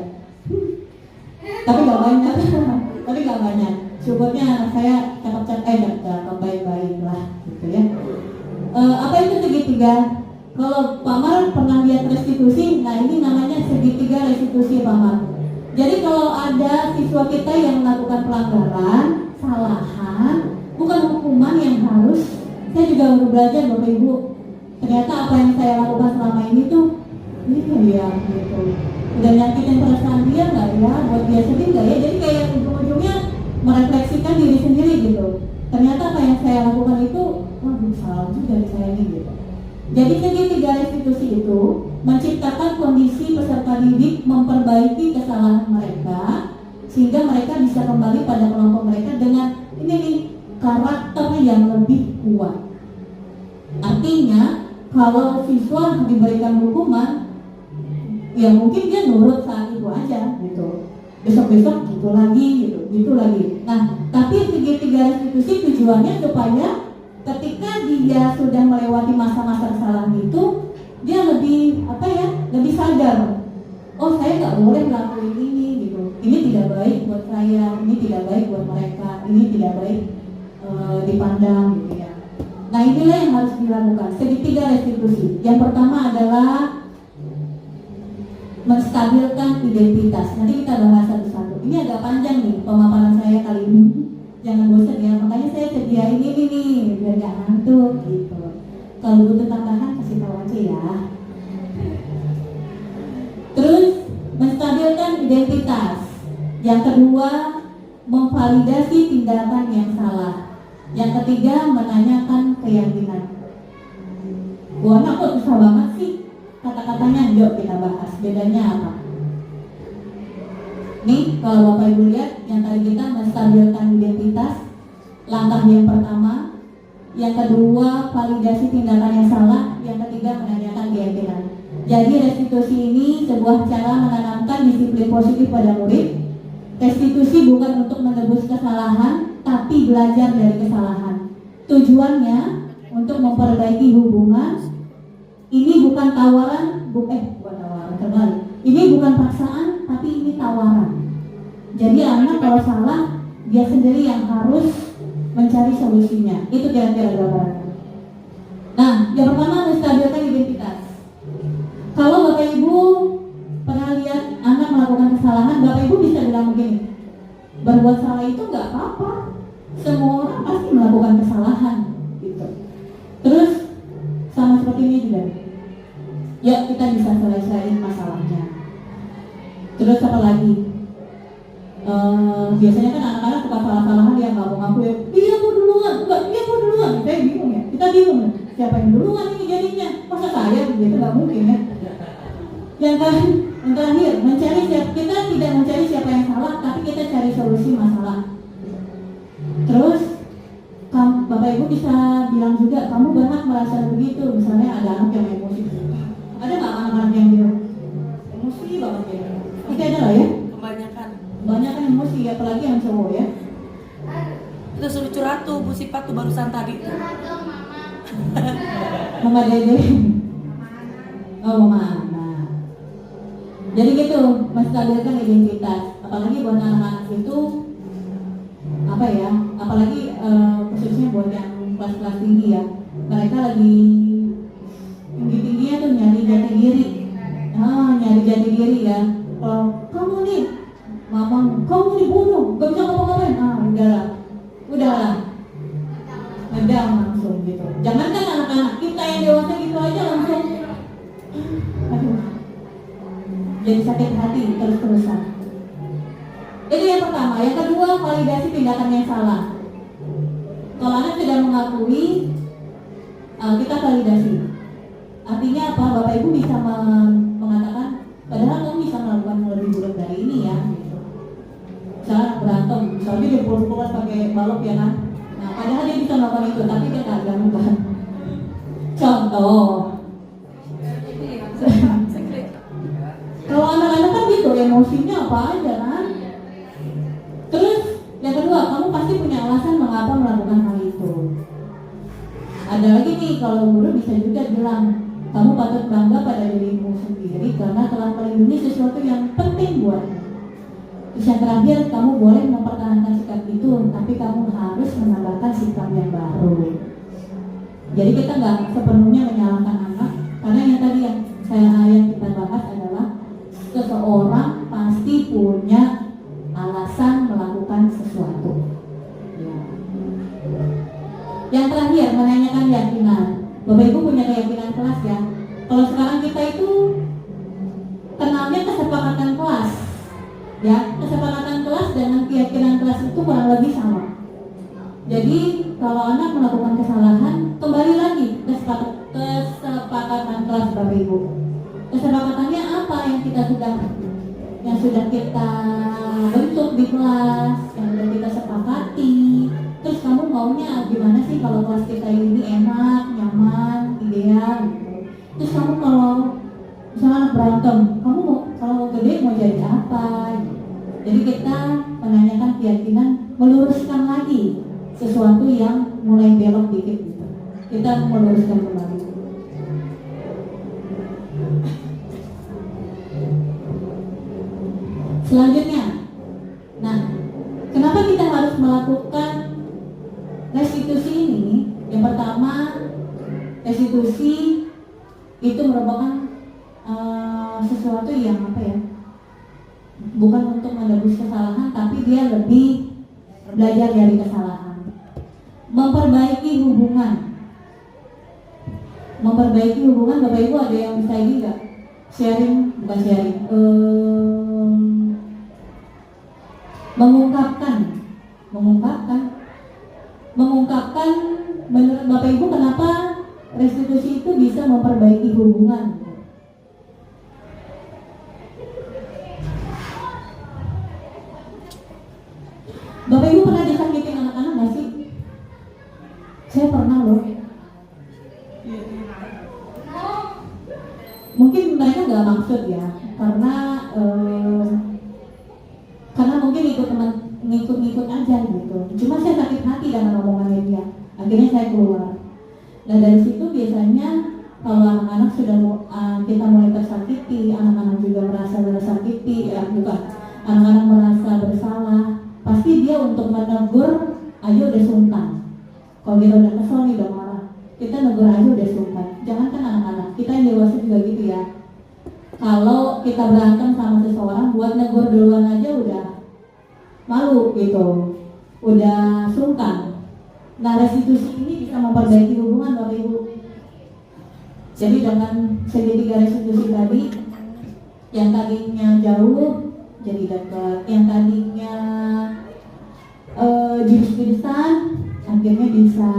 Tapi gak banyak. Tapi gak banyak. Syukurnya anak saya cakep baik-baik lah gitu ya. Apa itu segitiga? Kalau Pak Mar pernah lihat restitusi, nah ini namanya segitiga restitusi Pak Mar. Jadi kalau ada siswa kita yang melakukan pelanggaran, kesalahan, bukan hukuman yang harus. Saya juga baru belajar Bapak Ibu. Ternyata apa yang saya lakukan selama ini tuh, ini ya gitu. Udah nyakitin perasaan dia nggak ya? Buat dia sedih nggak ya? Jadi kayak ujung-ujungnya merefleksikan diri sendiri gitu. Ternyata apa yang saya lakukan itu, waduh salah juga di saya ini gitu. Jadi segitiga restitusi itu menciptakan kondisi peserta didik memperbaiki kesalahan mereka sehingga mereka bisa kembali pada kelompok mereka dengan ini nih karakter yang lebih kuat. Artinya kalau siswa diberikan hukuman, ya mungkin dia nurut saat itu aja gitu. Besok-besok gitu lagi. Nah, tapi segitiga restitusi tujuannya supaya ketika dia sudah melewati masa-masa kesalahan itu, dia lebih lebih sadar. Oh, saya nggak boleh ngelakuin ini gitu. Ini tidak baik buat saya, ini tidak baik buat mereka, ini tidak baik dipandang gitu ya. Nah, inilah yang harus dilakukan. Segitiga restitusi. Yang pertama adalah menstabilkan identitas. Nanti kita bahas satu-satu. Ini agak panjang nih pemaparan saya kali ini. Jangan bosan ya, makanya saya sediain ini nih biar gak ngantuk gitu. Kalau butuh tambahan kasih tahu aja ya. Terus menstabilkan identitas. Yang kedua, memvalidasi tindakan yang salah. Yang ketiga, menanyakan keyakinan. Wah, kok susah banget sih kata-katanya. Yuk kita bahas bedanya apa. Nih, kalau Bapak Ibu lihat, yang tadi kita menstabilkan identitas, langkah yang pertama. Yang kedua, validasi tindakan yang salah. Yang ketiga, menanyakan keyakinan. Jadi restitusi ini sebuah cara menanamkan disiplin positif pada murid. Restitusi bukan untuk menebus kesalahan, tapi belajar dari kesalahan. Tujuannya untuk memperbaiki hubungan. Ini bukan tawaran, bukan tawaran terbalik. Ini bukan paksaan, tapi ini tawaran. Jadi anak kalau salah, dia sendiri yang harus mencari solusinya. Itu kira-kira gambarannya. Nah, yang pertama menstabilkan identitas. Kalau Bapak Ibu pernah lihat anak melakukan kesalahan, Bapak Ibu bisa bilang begini, berbuat salah itu nggak apa-apa. Semua orang pasti melakukan kesalahan, gitu. Terus sama seperti ini juga. Yuk kita bisa selesaiin masalahnya. Terus apa lagi? Biasanya kan anak-anak suka salah-salahan yang nggak mau ngaku ya. Iya aku duluan, enggak dia aku duluan. Saya bingung ya. Kita bingung ya. Siapa yang duluan ini jadinya? Masa saya gitu nggak mungkin ya. Yang terakhir, kita tidak mencari siapa yang salah, tapi kita cari solusi masalah. Terus Bapak Ibu bisa bilang juga, kamu berhak merasa begitu. Misalnya ada anak yang emosi. Ada nggak anak-anak yang gitu? Emosi banget ya. Oke, ada lah ya. Kebanyakan. Banyak kan emosi, apalagi yang cowok ya. Itu suruh curhat tuh, Bu Sipa tuh barusan tadi tuh. Mama Dede. Oh, Mama Ana. Jadi gitu, menstabilkan identitas. Apalagi buat anak-anak itu apa ya? Apalagi khususnya buat yang kelas-kelas tinggi ya. Mereka lagi tinggi-tingginya tuh nyari jati diri. Nyari jati diri ya. Kalau kamu nih, mama, kamu dibunuh, gak bisa ngapa-ngapain. Udahlah. Ngedam langsung gitu. Jangankan anak-anak, kita yang dewasa gitu aja langsung. Aduh. Jadi sakit hati terus-terusan. Itu yang pertama. Yang kedua, validasi tindakan yang salah. Kalau anak sudah mengakui, kita validasi. Artinya apa? Bapak Ibu bisa mengatakan, padahal kamu bisa melakukan lebih buruk dari ini ya. Gitu. Misalnya berantem, misalnya dia pukul-pukulan pakai balok ya kan. Nah, padahal dia bisa melakukan itu, tapi dia nggak gangguan. Contoh. Kalau anak-anak kan gitu, emosinya apa aja kan. Terus yang kedua, kamu pasti punya alasan mengapa melakukan hal itu. Ada lagi nih, kalau guru bisa juga bilang, kamu patut bangga pada dirimu sendiri karena telah melindungi sesuatu yang penting buatmu. Terus yang terakhir, kamu boleh mempertahankan sikap itu, tapi kamu harus menambahkan sikap yang baru. Jadi kita nggak sepenuhnya menyalahkan anak, karena yang tadi yang kita bahas adalah seseorang pasti punya alasan melakukan sesuatu. Ya. Yang terakhir, menanyakan keyakinan. Bapak Ibu punya keyakinan kelas ya. Kalau sekarang kita itu kenalnya kesepakatan kelas, ya kesepakatan kelas dengan keyakinan kelas itu kurang lebih sama. Jadi kalau anak melakukan kesalahan, kembali lagi kesepakatan kelas Bapak Ibu. Kesepakatannya apa yang sudah kita bentuk di kelas, yang sudah kita sepakati. Terus kamu maunya gimana sih kalau kelas kita ini enak, nyaman, ideal gitu. Terus kamu kalau misalnya anak berantem, kamu mau kalau gede mau jadi apa? Jadi kita menanyakan keyakinan, meluruskan lagi sesuatu yang mulai belok dikit gitu. Kita meluruskan kembali. Selanjutnya, nah, kenapa kita harus melakukan restitusi ini? Yang pertama, restitusi itu merupakan sesuatu yang apa ya? Bukan untuk menebus kesalahan, tapi dia lebih belajar dari kesalahan. Memperbaiki hubungan. Memperbaiki hubungan, Bapak Ibu ada yang bisa ini nggak? Sharing, bukan sharing. Mengungkapkan menurut Bapak Ibu kenapa restitusi itu bisa memperbaiki hubungan. Bapak Ibu pernah disakitin anak-anak nggak sih? Saya pernah loh. Mungkin mereka nggak maksud ya, karena mungkin ngikut aja gitu. Cuma saya sakit hati dengan omongannya dia. Akhirnya saya keluar. Nah dari situ biasanya kalau anak-anak sudah kita mulai tersakiti, anak-anak juga merasa tersakiti, ya bukan, anak-anak merasa bersalah, pasti dia untuk menegur aja udah sungkan. Kalau kita udah kesel nih, udah marah, kita negur aja udah sungkan. Jangankan anak-anak, kita yang dewasa juga gitu ya. Kalau kita berantem sama seseorang, buat negur duluan aja udah malu gitu, udah sungkan. Nah restitusi ini bisa memperbaiki hubungan Bapak Ibu. Jadi dengan segitiga restitusi tadi, yang tadinya jauh jadi dekat. Yang tadinya jurus-jurusan akhirnya bisa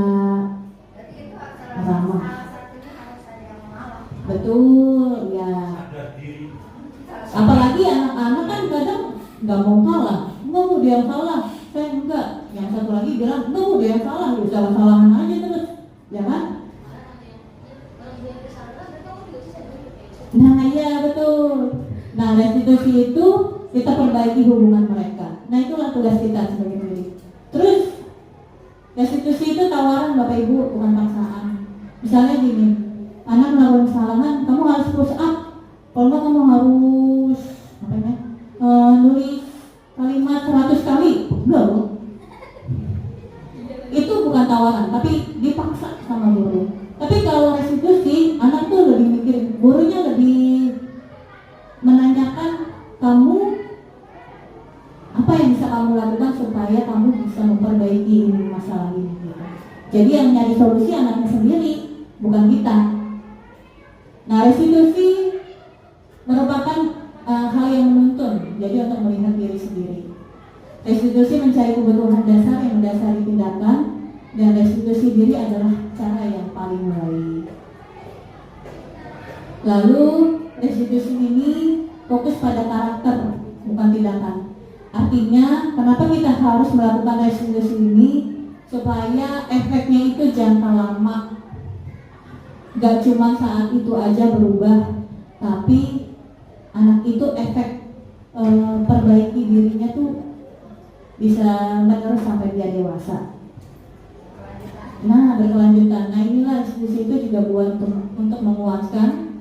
Berarti itu ramah. salah satunya harus ada yang mengalah. Betul ya. Sadar diri. Apalagi anak-anak kan kadang nggak mau kalah, nggak mau dia yang salah, saya enggak. Yang satu lagi bilang nggak mau dia yang salah, ya salah-salahan aja terus, ya kan? Nah iya betul. Nah restitusi itu kita perbaiki hubungan mereka. Nah itulah tugas kita sebagai murid. Terus restitusi itu tawaran Bapak Ibu, bukan paksaan. Misalnya gini, anak melakukan kesalahan, kamu harus push up. Kalau enggak kamu harus apa ya? Nulis kalimat 100 kali. Belum. Itu bukan tawaran, tapi dipaksa sama guru. Tapi kalau restitusi, anak tuh lebih mikir, gurunya lebih menanyakan kamu apa yang bisa kamu lakukan supaya kamu bisa memperbaiki ini masalah ini. Gitu. Jadi yang nyari solusi anaknya sendiri, bukan kita. Nah restitusi merupakan hal yang menuntun, jadi untuk melihat diri sendiri. Restitusi mencari kebutuhan dasar yang mendasari tindakan, dan restitusi diri adalah cara yang paling baik. Lalu restitusi ini fokus pada karakter, bukan tindakan. Artinya, kenapa kita harus melakukan restitusi ini? Supaya efeknya itu jangka lama, gak cuma saat itu aja berubah, tapi anak itu efek perbaiki dirinya tuh bisa menerus sampai dia dewasa. Nah berkelanjutan. Nah inilah restitusi itu juga buat untuk menguatkan.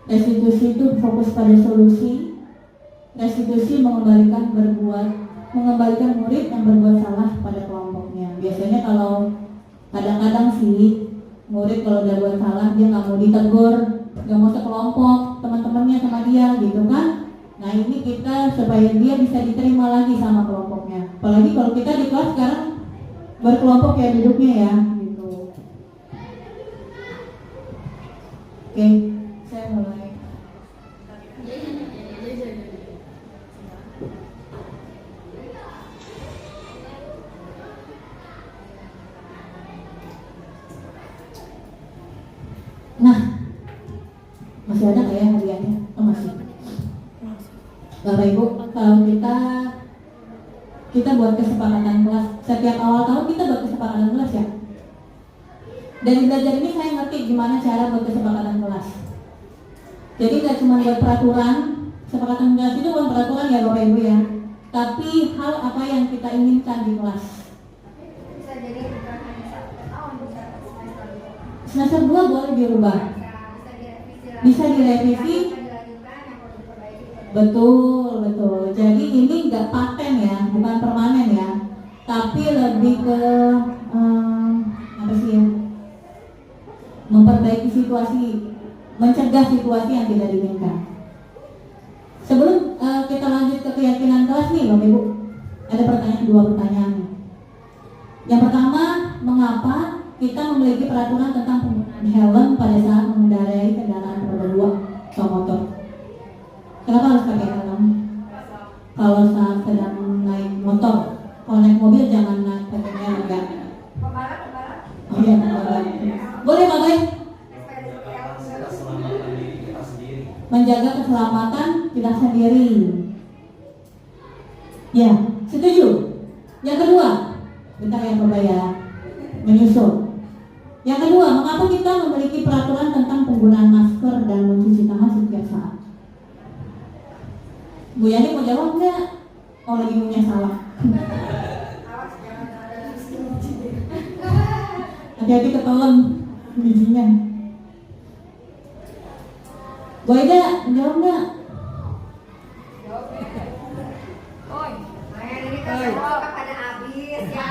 Restitusi itu fokus pada solusi. Restitusi mengembalikan murid yang berbuat salah pada kelompoknya. Biasanya kalau kadang-kadang sih murid kalau udah buat salah dia nggak mau ditegur, nggak mau sekelompok teman-temannya sama dia gitu kan. Nah ini kita supaya dia bisa diterima lagi sama kelompoknya. Apalagi kalau kita di kelas sekarang berkelompok ya duduknya ya gitu. Oke, saya mulai. Nah, masih ada nggak ya hadiahnya? Oh masih. Bapak Ibu, kalau kita buat kesepakatan kelas, setiap awal tahun kita buat kesepakatan kelas ya. Dari belajar ini saya ngerti gimana cara buat kesepakatan kelas. Jadi nggak cuma buat peraturan, kesepakatan kelas itu bukan peraturan ya Bapak Ibu ya, tapi hal apa yang kita inginkan di kelas. Bisa jadi bukan hanya 1 tahun, bisa Semester semester 2. 2 boleh dirubah. Bisa direvisi. Betul. Jadi ini nggak paten ya, bukan permanen ya, tapi lebih ke apa sih ya? Memperbaiki situasi, mencegah situasi yang tidak diinginkan. Sebelum kita lanjut ke keyakinan kelas nih, Bapak Ibu, ada dua pertanyaan. Yang pertama, mengapa kita memiliki peraturan tentang penggunaan helm pada saat mengendarai kendaraan roda 2 atau motor? Kenapa harus pakai helm? Kalau saat sedang naik motor, kalau naik mobil jangan naik pakai helm ya. Pembalap. Oh iya, pembalap. Boleh Bapak? Keselamatan diri kita sendiri. Menjaga keselamatan kita sendiri. Ya, setuju. Yang kedua, bentar ya Bapak ya, menyusul. Yang kedua, mengapa kita memiliki peraturan tentang penggunaan masker dan mencuci tangan setiap saat? Bu Yani mau jawab nggak? Oh lagi punya salah. Hati-hati ketelan bijinya. Bu Aida, menjawab nggak? Ini kan pada habis ya.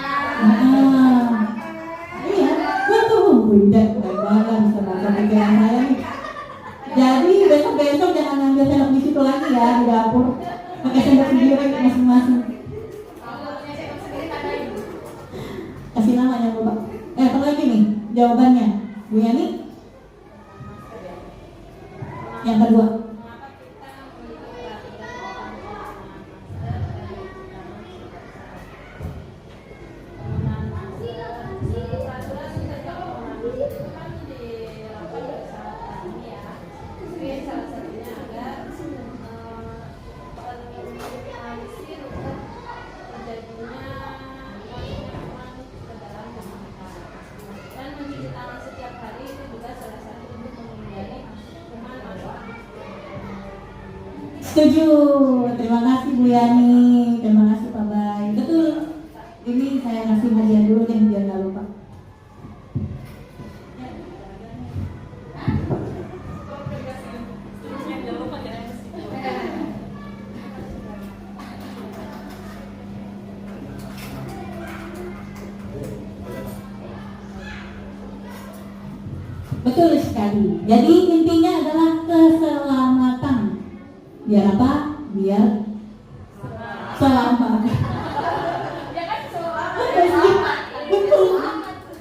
Iya, betul Bu Aida. Baik-baik bisa baca pikiran saya nih. Jadi besok-besok jangan ngambil sendok di situ lagi ya di dapur. Pakai sendok sendiri masing-masing. Kasih namanya Bapak. Apa lagi nih jawabannya? Bu Yani? Yang kedua. Setuju. Terima kasih Bu Yani. Terima kasih Pak Bay. Betul. Ini saya ngasih hadiah dulu deh biar nggak lupa. Betul sekali. Jadi intinya adalah keselamatan. Biar apa? Biar selamat. Betul.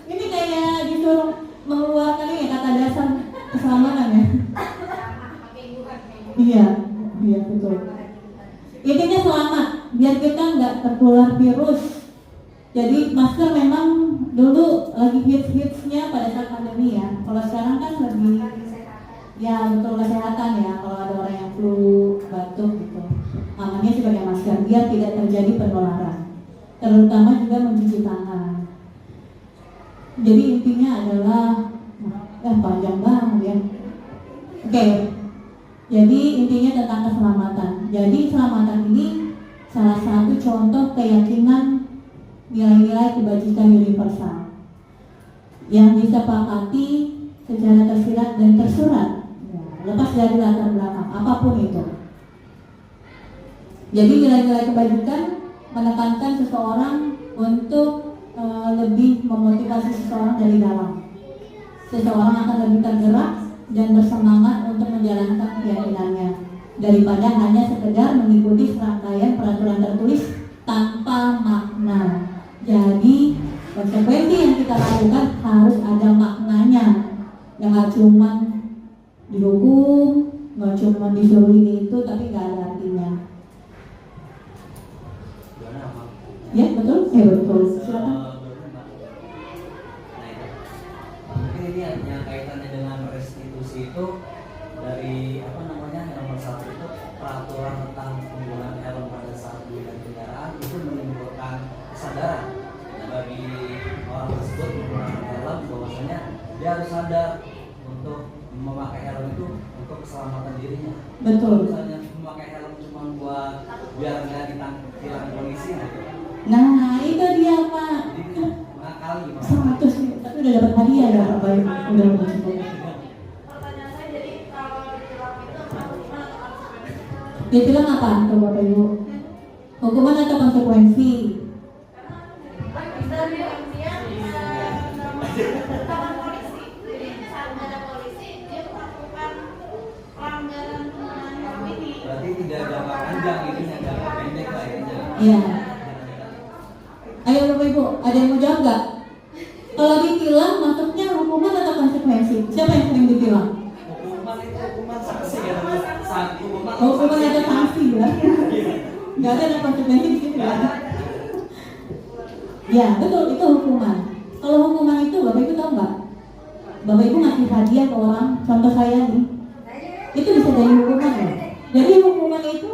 Ini kayak disuruh mengeluarkan ini kata dasar keselamatan ya. Iya, iya betul. Intinya selamat, biar kita nggak tertular virus. Jadi masker memang dulu lagi hits-hitsnya pada saat pandemi ya. Kalau sekarang kan lebih ya betul kesehatan ya. Kalau ada orang yang flu, batuk gitu, amannya sih pakai masker biar tidak terjadi penularan. Terutama juga mencuci tangan. Jadi intinya adalah panjang banget ya. Oke. Jadi intinya tentang keselamatan. Jadi keselamatan ini salah satu contoh keyakinan nilai-nilai kebajikan universal yang disepakati secara tersirat dan tersurat, ya, lepas dari latar belakang apapun itu. Jadi nilai-nilai kebajikan menekankan seseorang untuk lebih memotivasi seseorang dari dalam. Seseorang akan lebih tergerak dan bersemangat untuk menjalankan keyakinannya daripada hanya sekedar mengikuti serangkaian peraturan tertulis tanpa makna. Jadi konsekuensi yang kita lakukan harus ada maknanya, yang nggak cuma dihukum, nggak cuma disuruh ini itu tapi nggak ada artinya. Ya betul, betul. Silakan. Mungkin ini yang kaitannya dengan restitusi itu dari apa namanya yang nomor 1 itu peraturan tentang penggunaan helm pada saat menggunakan kendaraan itu menimbulkan kesadaran bagi orang tersebut menggunakan helm bahwasanya dia harus sadar untuk memakai helm itu untuk keselamatan dirinya. Betul. Misalnya memakai helm cuma buat biar nggak ditilang polisi gitu. Nah itu dia Pak. Jadi mengakali. 100 tapi udah dapat hadiah ya Pak Bayu. Udah cukup. Pertanyaan saya jadi kalau ditilang itu hukuman atau konsekuensi? Ditilang apa tuh Bapak Ibu? Hukuman atau konsekuensi? Dari dia ketahuan polisi, jadi saat ada polisi dia melakukan pelanggaran penggunaan helm ini. Berarti tidak jangka panjang ini jangka pendek lah ya. Iya. Ayo Bapak Ibu, ada yang mau jawab nggak? Kalau ditilang masuknya hukuman atau konsekuensi? Siapa yang sering ditilang? Hukuman itu hukuman sanksi ya. Hukuman ada sanksi ya? Nggak ada konsekuensi di sini ya? Ya betul, itu hukuman. Kalau hukuman itu Bapak Ibu tahu nggak? Bapak Ibu ngasih hadiah ke orang, contoh saya nih, itu bisa jadi hukuman ya. Jadi hukuman itu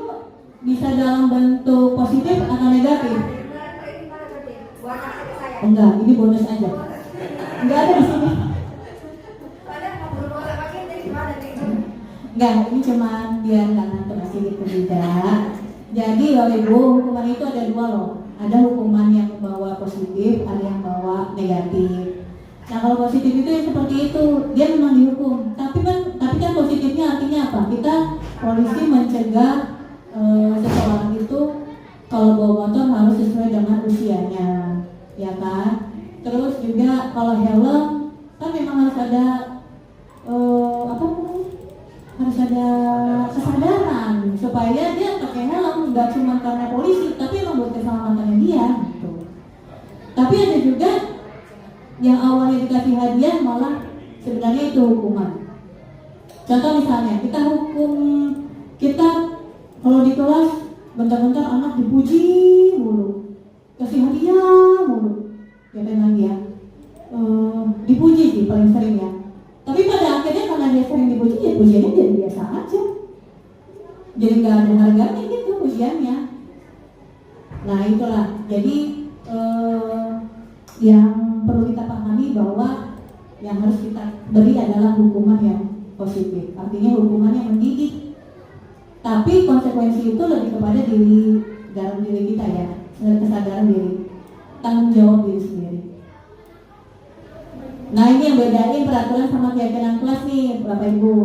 bisa dalam bentuk positif atau negatif. Enggak, ini bonus aja. Enggak ada di sini. Enggak, ini cuma biar nggak ngantuk masih gitu juga. Jadi Bapak Ibu, hukuman itu ada dua loh. Ada hukuman yang bawa positif, ada yang bawa negatif. Nah kalau positif itu ya seperti itu, dia memang dihukum. Tapi kan positifnya artinya apa? Kita polisi mencegah seseorang itu kalau bawa motor harus sesuai dengan usianya, ya kan? Terus juga kalau helm kan memang harus ada harus ada kesadaran supaya dia pakai helm, nggak cuma karena polisi, tapi emang buat keselamatannya dia gitu. Tapi ada juga yang awalnya dikasih hadiah malah sebenarnya itu hukuman. Contoh misalnya kita kalau di kelas bentar-bentar anak dipuji mulu, kasih hadiah mulu, ya kan dia dipuji sih paling sering ya. Tapi pada akhirnya karena dia sering dipuji, ya pujiannya jadi biasa aja. Jadi nggak ada harganya gitu pujiannya. Nah itulah. Jadi yang perlu kita pahami bahwa yang harus kita beri adalah hukuman yang positif. Artinya hukuman yang mendidik. Tapi konsekuensi itu lebih kepada diri dalam diri kita ya, kesadaran diri, tanggung jawab diri sendiri. Nah ini yang bedain peraturan sama keyakinan kelas nih Bapak Ibu.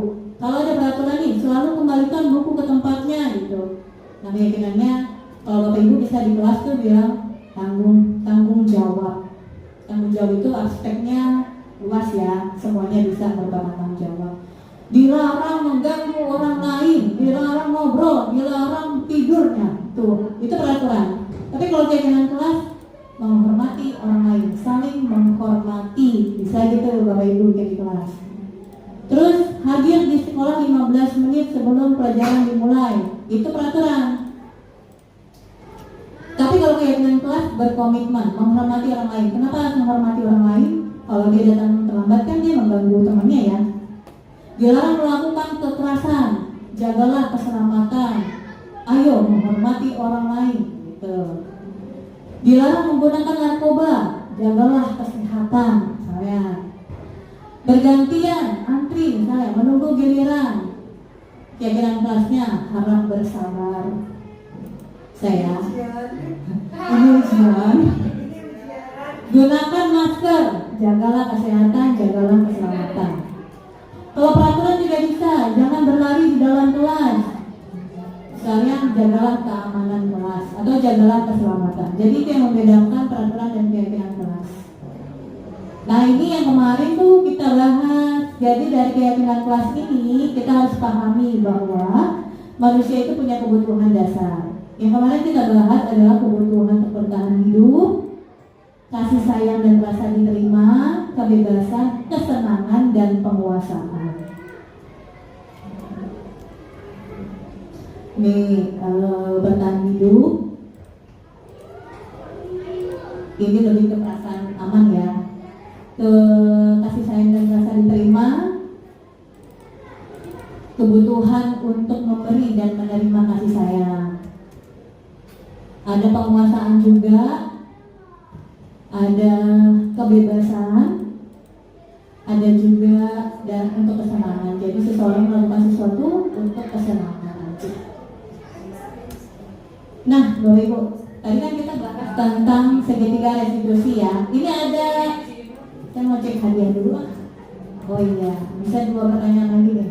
Kalau ada peraturan nih selalu kembalikan buku ke tempatnya gitu. Nah keyakinannya kalau Bapak Ibu bisa di kelas tuh bilang tanggung jawab. Tanggung jawab itu aspeknya luas ya, semuanya bisa berbagai tanggung jawab. Dilarang mengganggu orang lain, dilarang ngobrol, dilarang tidurnya, tuh itu peraturan. Tapi kalau keyakinan kelas menghormati orang lain, saling menghormati, bisa gitu Bapak Ibu di kelas. Terus hadir di sekolah 15 menit sebelum pelajaran dimulai, itu peraturan. Tapi kalau keyakinan kelas berkomitmen menghormati orang lain. Kenapa harus menghormati orang lain? Kalau dia datang terlambat kan dia mengganggu temannya ya. Dilarang melakukan kekerasan, jagalah keselamatan. Ayo menghormati orang lain gitu. Dilarang menggunakan narkoba, jagalah kesehatan misalnya. Bergantian antri misalnya menunggu giliran. Keyakinan kelasnya harap bersabar. Saya ini ujian. Gunakan masker, jagalah kesehatan, jagalah keselamatan. Kalau peraturan juga bisa, jangan berlari di dalam kelas. Misalnya jagalah keamanan kelas atau jagalah keselamatan. Jadi itu yang membedakan peraturan dan keyakinan kelas. Nah ini yang kemarin tuh kita bahas. Jadi dari keyakinan kelas ini kita harus pahami bahwa manusia itu punya kebutuhan dasar. Yang kemarin kita bahas adalah kebutuhan untuk bertahan hidup, kasih sayang dan rasa diterima, kebebasan, kesenangan, dan penguasaan. Ini bertahan hidup, ini lebih ke perasaan aman ya, ke kasih sayang dan rasa diterima, kebutuhan untuk memberi dan menerima kasih sayang. Ada penguasaan juga, ada kebebasan, ada juga dan untuk kesenangan. Jadi seseorang melakukan sesuatu untuk kesenangan. Nah, Bapak Ibu, tadi kan kita bahas tentang segitiga restitusi ya. Ini ada, saya mau cek hadiah dulu. Oh iya, bisa 2 pertanyaan lagi deh.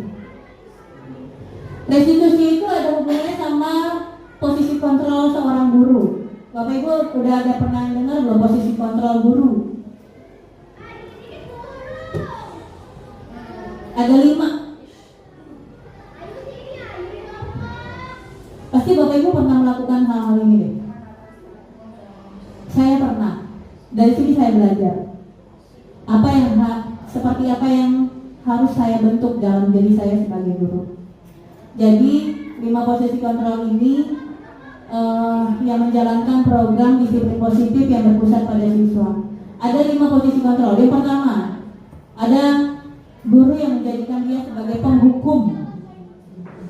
Restitusi itu ada hubungannya sama posisi kontrol seorang guru. Bapak Ibu udah ada pernah dengar belum posisi kontrol guru? Ada 5. Pasti Bapak Ibu pernah melakukan hal-hal ini deh. Saya pernah. Dari sini saya belajar. Seperti apa yang harus saya bentuk dalam diri saya sebagai guru. Jadi 5 posisi kontrol ini yang menjalankan program disiplin positif yang berpusat pada siswa. Ada 5 posisi kontrol. Yang pertama, ada guru yang menjadikan dia sebagai penghukum.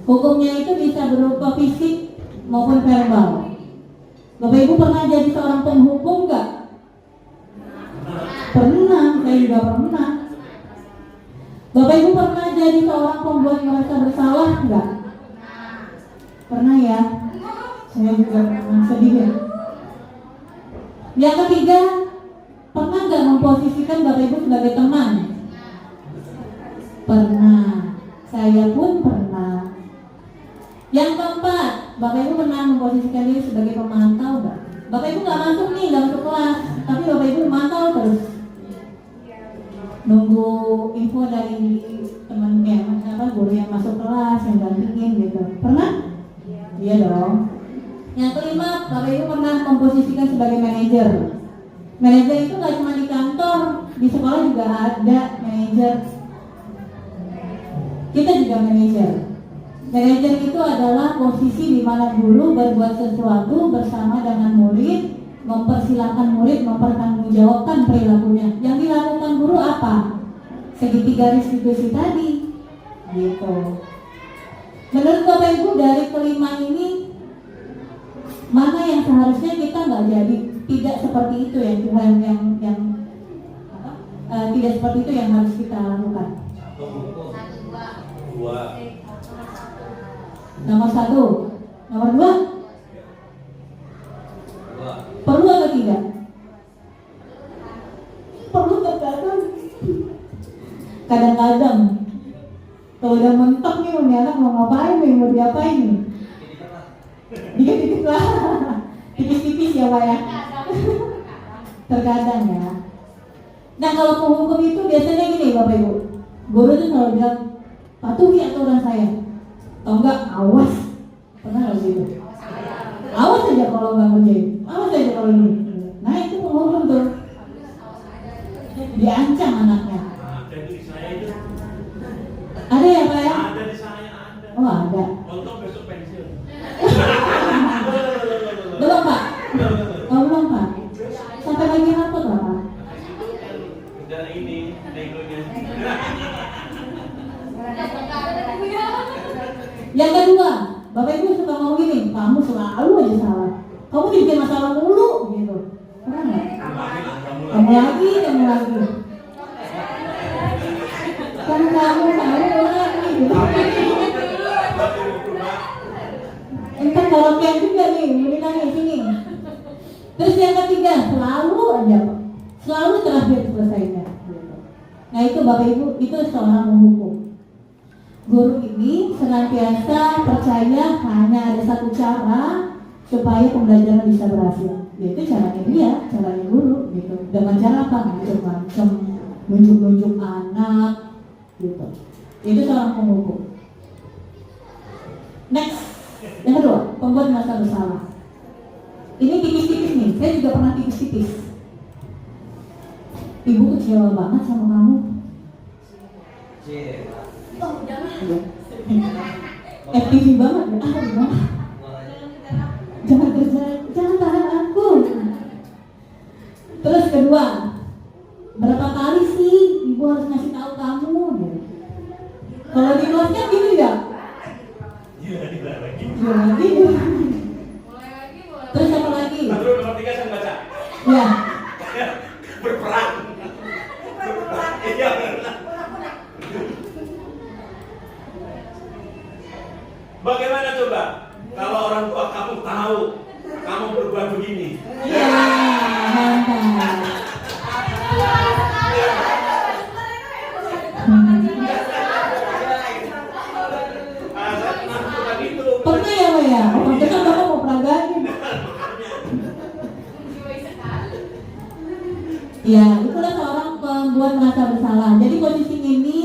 Hukumnya itu bisa berupa fisik maupun verbal. Bapak Ibu pernah jadi seorang penghukum nggak? Pernah, saya juga pernah. Bapak Ibu pernah jadi seorang pembuat merasa bersalah nggak? Pernah ya? Saya juga pernah, sedih ya. Yang ketiga, pernah nggak memposisikan Bapak Ibu sebagai teman? Pernah, saya pun pernah. Yang keempat, Bapak Ibu pernah memposisikan diri sebagai pemantau nggak? Bapak Ibu nggak masuk nih, nggak masuk kelas, tapi Bapak Ibu memantau terus, nunggu info dari temannya, guru yang masuk kelas, yang gantiin gitu. Pernah? Iya dong. Yang kelima, Bapak Ibu pernah memposisikan sebagai manajer. Manajer itu nggak cuma di kantor, di sekolah juga ada manajer. Kita juga manajer. Manajer itu adalah posisi di mana guru berbuat sesuatu bersama dengan murid, mempersilahkan murid mempertanggungjawabkan perilakunya. Yang dilakukan guru apa? Segitiga restitusi tadi, gitu. Menurut Bapak Ibu dari kelima ini, mana yang seharusnya kita nggak jadi? Tidak seperti itu yang tidak seperti itu yang harus kita lakukan. 1, 2. Nomor 1. Nomor 2. Perlu atau tidak? Perlu terkadang. Kadang-kadang kalau udah mentok nih nih anak mau ngapain nih, mau diapain nih? Dikit-dikit lah. Tipis-tipis ya Pak ya. Terkadang ya. Nah kalau penghukum itu biasanya gini Bapak Ibu, guru tuh selalu bilang patuhi aturan saya, atau enggak awas. Pernah nggak gitu? Awas aja kalau nggak ngerjain, awas aja kalau ini. Nah itu penghukum tuh, diancam anaknya. Ada di saya itu. Ada ya Pak ya? Ada di saya ada. Oh ada. Untuk besok pensiun. Belum Pak? Oh belum Pak? Sampai lagi rapot lah Pak? Udah ini negonya. Yang kedua, Bapak Ibu suka ngomong gini, kamu selalu aja salah, kamu bikin masalah mulu gitu. Pernah nggak? Kamu lagi. Kan kamu lagi gitu. Entar karaokean juga nih, ini nangis sini. Terus yang ketiga, selalu aja Pak, selalu terakhir selesainya gitu. Nah itu Bapak Ibu, itu seorang menghukum. Guru ini senantiasa percaya hanya ada satu cara supaya pembelajaran bisa berhasil, yaitu caranya dia, caranya guru gitu. Dengan cara apa? Macam-macam, nunjuk-nunjuk anak gitu. Itu seorang penghukum. Next, yang kedua, pembuat merasa bersalah. Ini tipis-tipis nih, saya juga pernah tipis-tipis. Ibu kecewa banget sama kamu. FTV banget ya, jangan kerja, jangan tahan aku. Terus kedua, berapa kali sih ibu harus ngasih tahu kamu? Kalau di kelasnya gitu ya? Gila lagi. Terus apa lagi? Terus nomor 3 saya baca. Ya. Berperang. Iya. Bagaimana coba kalau orang tua kamu tahu kamu berbuat begini? Iya, mantap. Pernah ya Pak ya? Pantesan Bapak mau peragain. Ya, itulah seorang pembuat merasa bersalah. Jadi posisi ini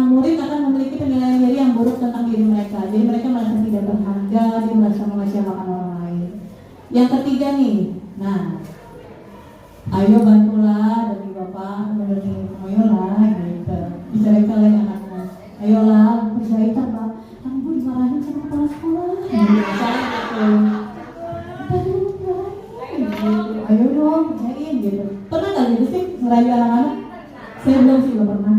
murid akan memiliki penilaian diri yang buruk tentang diri mereka. Jadi mereka merasa tidak berharga, dia merasa mengecewakan orang lain. Yang ketiga nih, nah, ayo bantulah dari Bapak, dari ayolah gitu. Bisa lagi anaknya. Ayolah, percaya Pak. Kamu Bu dimarahin sama kepala sekolah. Ayo dong, percayain gitu. Pernah nggak gitu sih ngerayu anak-anak? Saya belum sih, belum pernah.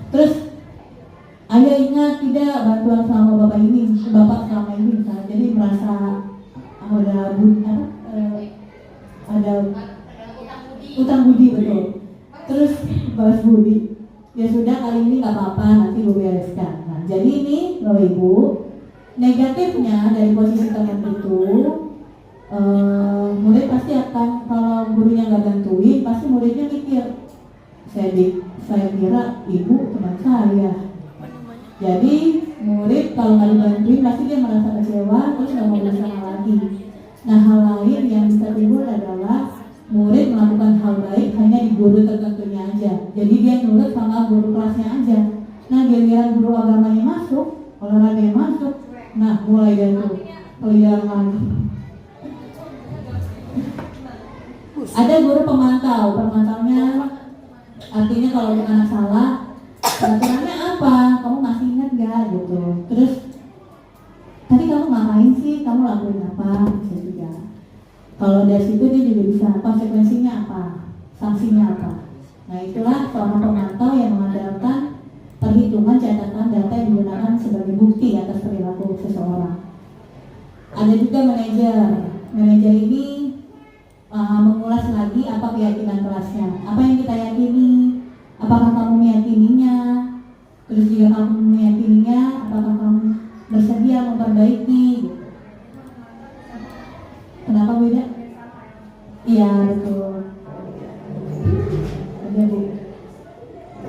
Terus, ayo ingat tidak bantuan sama Bapak ini, Bapak selama ini misalnya. Jadi merasa ada utang budi betul. Terus balas budi. Ya sudah kali ini nggak apa-apa, nanti gue bereskan. Nah, jadi ini Bapak Ibu, negatifnya dari posisi teman itu, murid pasti akan, kalau gurunya nggak bantuin, pasti muridnya mikir, saya kira ibu teman saya. Jadi murid kalau nggak dibantuin pasti dia merasa kecewa, terus nggak mau berusaha lagi. Nah hal lain yang bisa timbul adalah murid melakukan hal baik hanya di guru tertentunya aja. Jadi dia nurut sama guru kelasnya aja. Nah giliran guru agamanya masuk, olahraga masuk, nah mulai dari itu peliharaan. Ada guru pemantaunya artinya kalau anak salah, peraturannya apa? Kamu masih ingat gak gitu? Terus tadi kamu ngapain sih? Kamu lakuin apa? Bisa juga. Kalau dari situ dia juga bisa konsekuensinya apa, sanksinya apa. Nah itulah seorang pemantau yang mengandalkan perhitungan catatan data yang digunakan sebagai bukti atas perilaku seseorang. Ada juga manajer ini mengulas lagi apa keyakinan kelasnya, apa yang kita yakini, apakah kamu meyakininya, terus jika kamu meyakininya, apakah Iya betul. Oke Bu.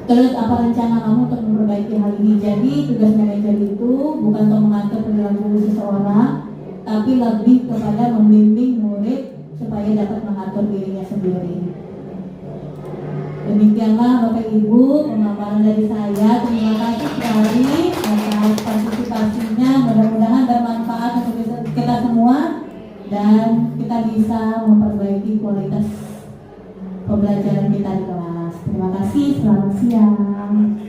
Terus apa rencana kamu untuk memperbaiki hal ini? Jadi tugas manajer itu bukan untuk mengatur perilaku seseorang, tapi lebih kepada membimbing murid supaya dapat mengatur dirinya sendiri. Demikianlah Bapak Ibu pemaparan dari saya. Terima kasih sekali atas partisipasinya. Mudah-mudahan bermanfaat untuk kita semua dan kita bisa memperbaiki kualitas pembelajaran kita di kelas. Terima kasih. Selamat siang.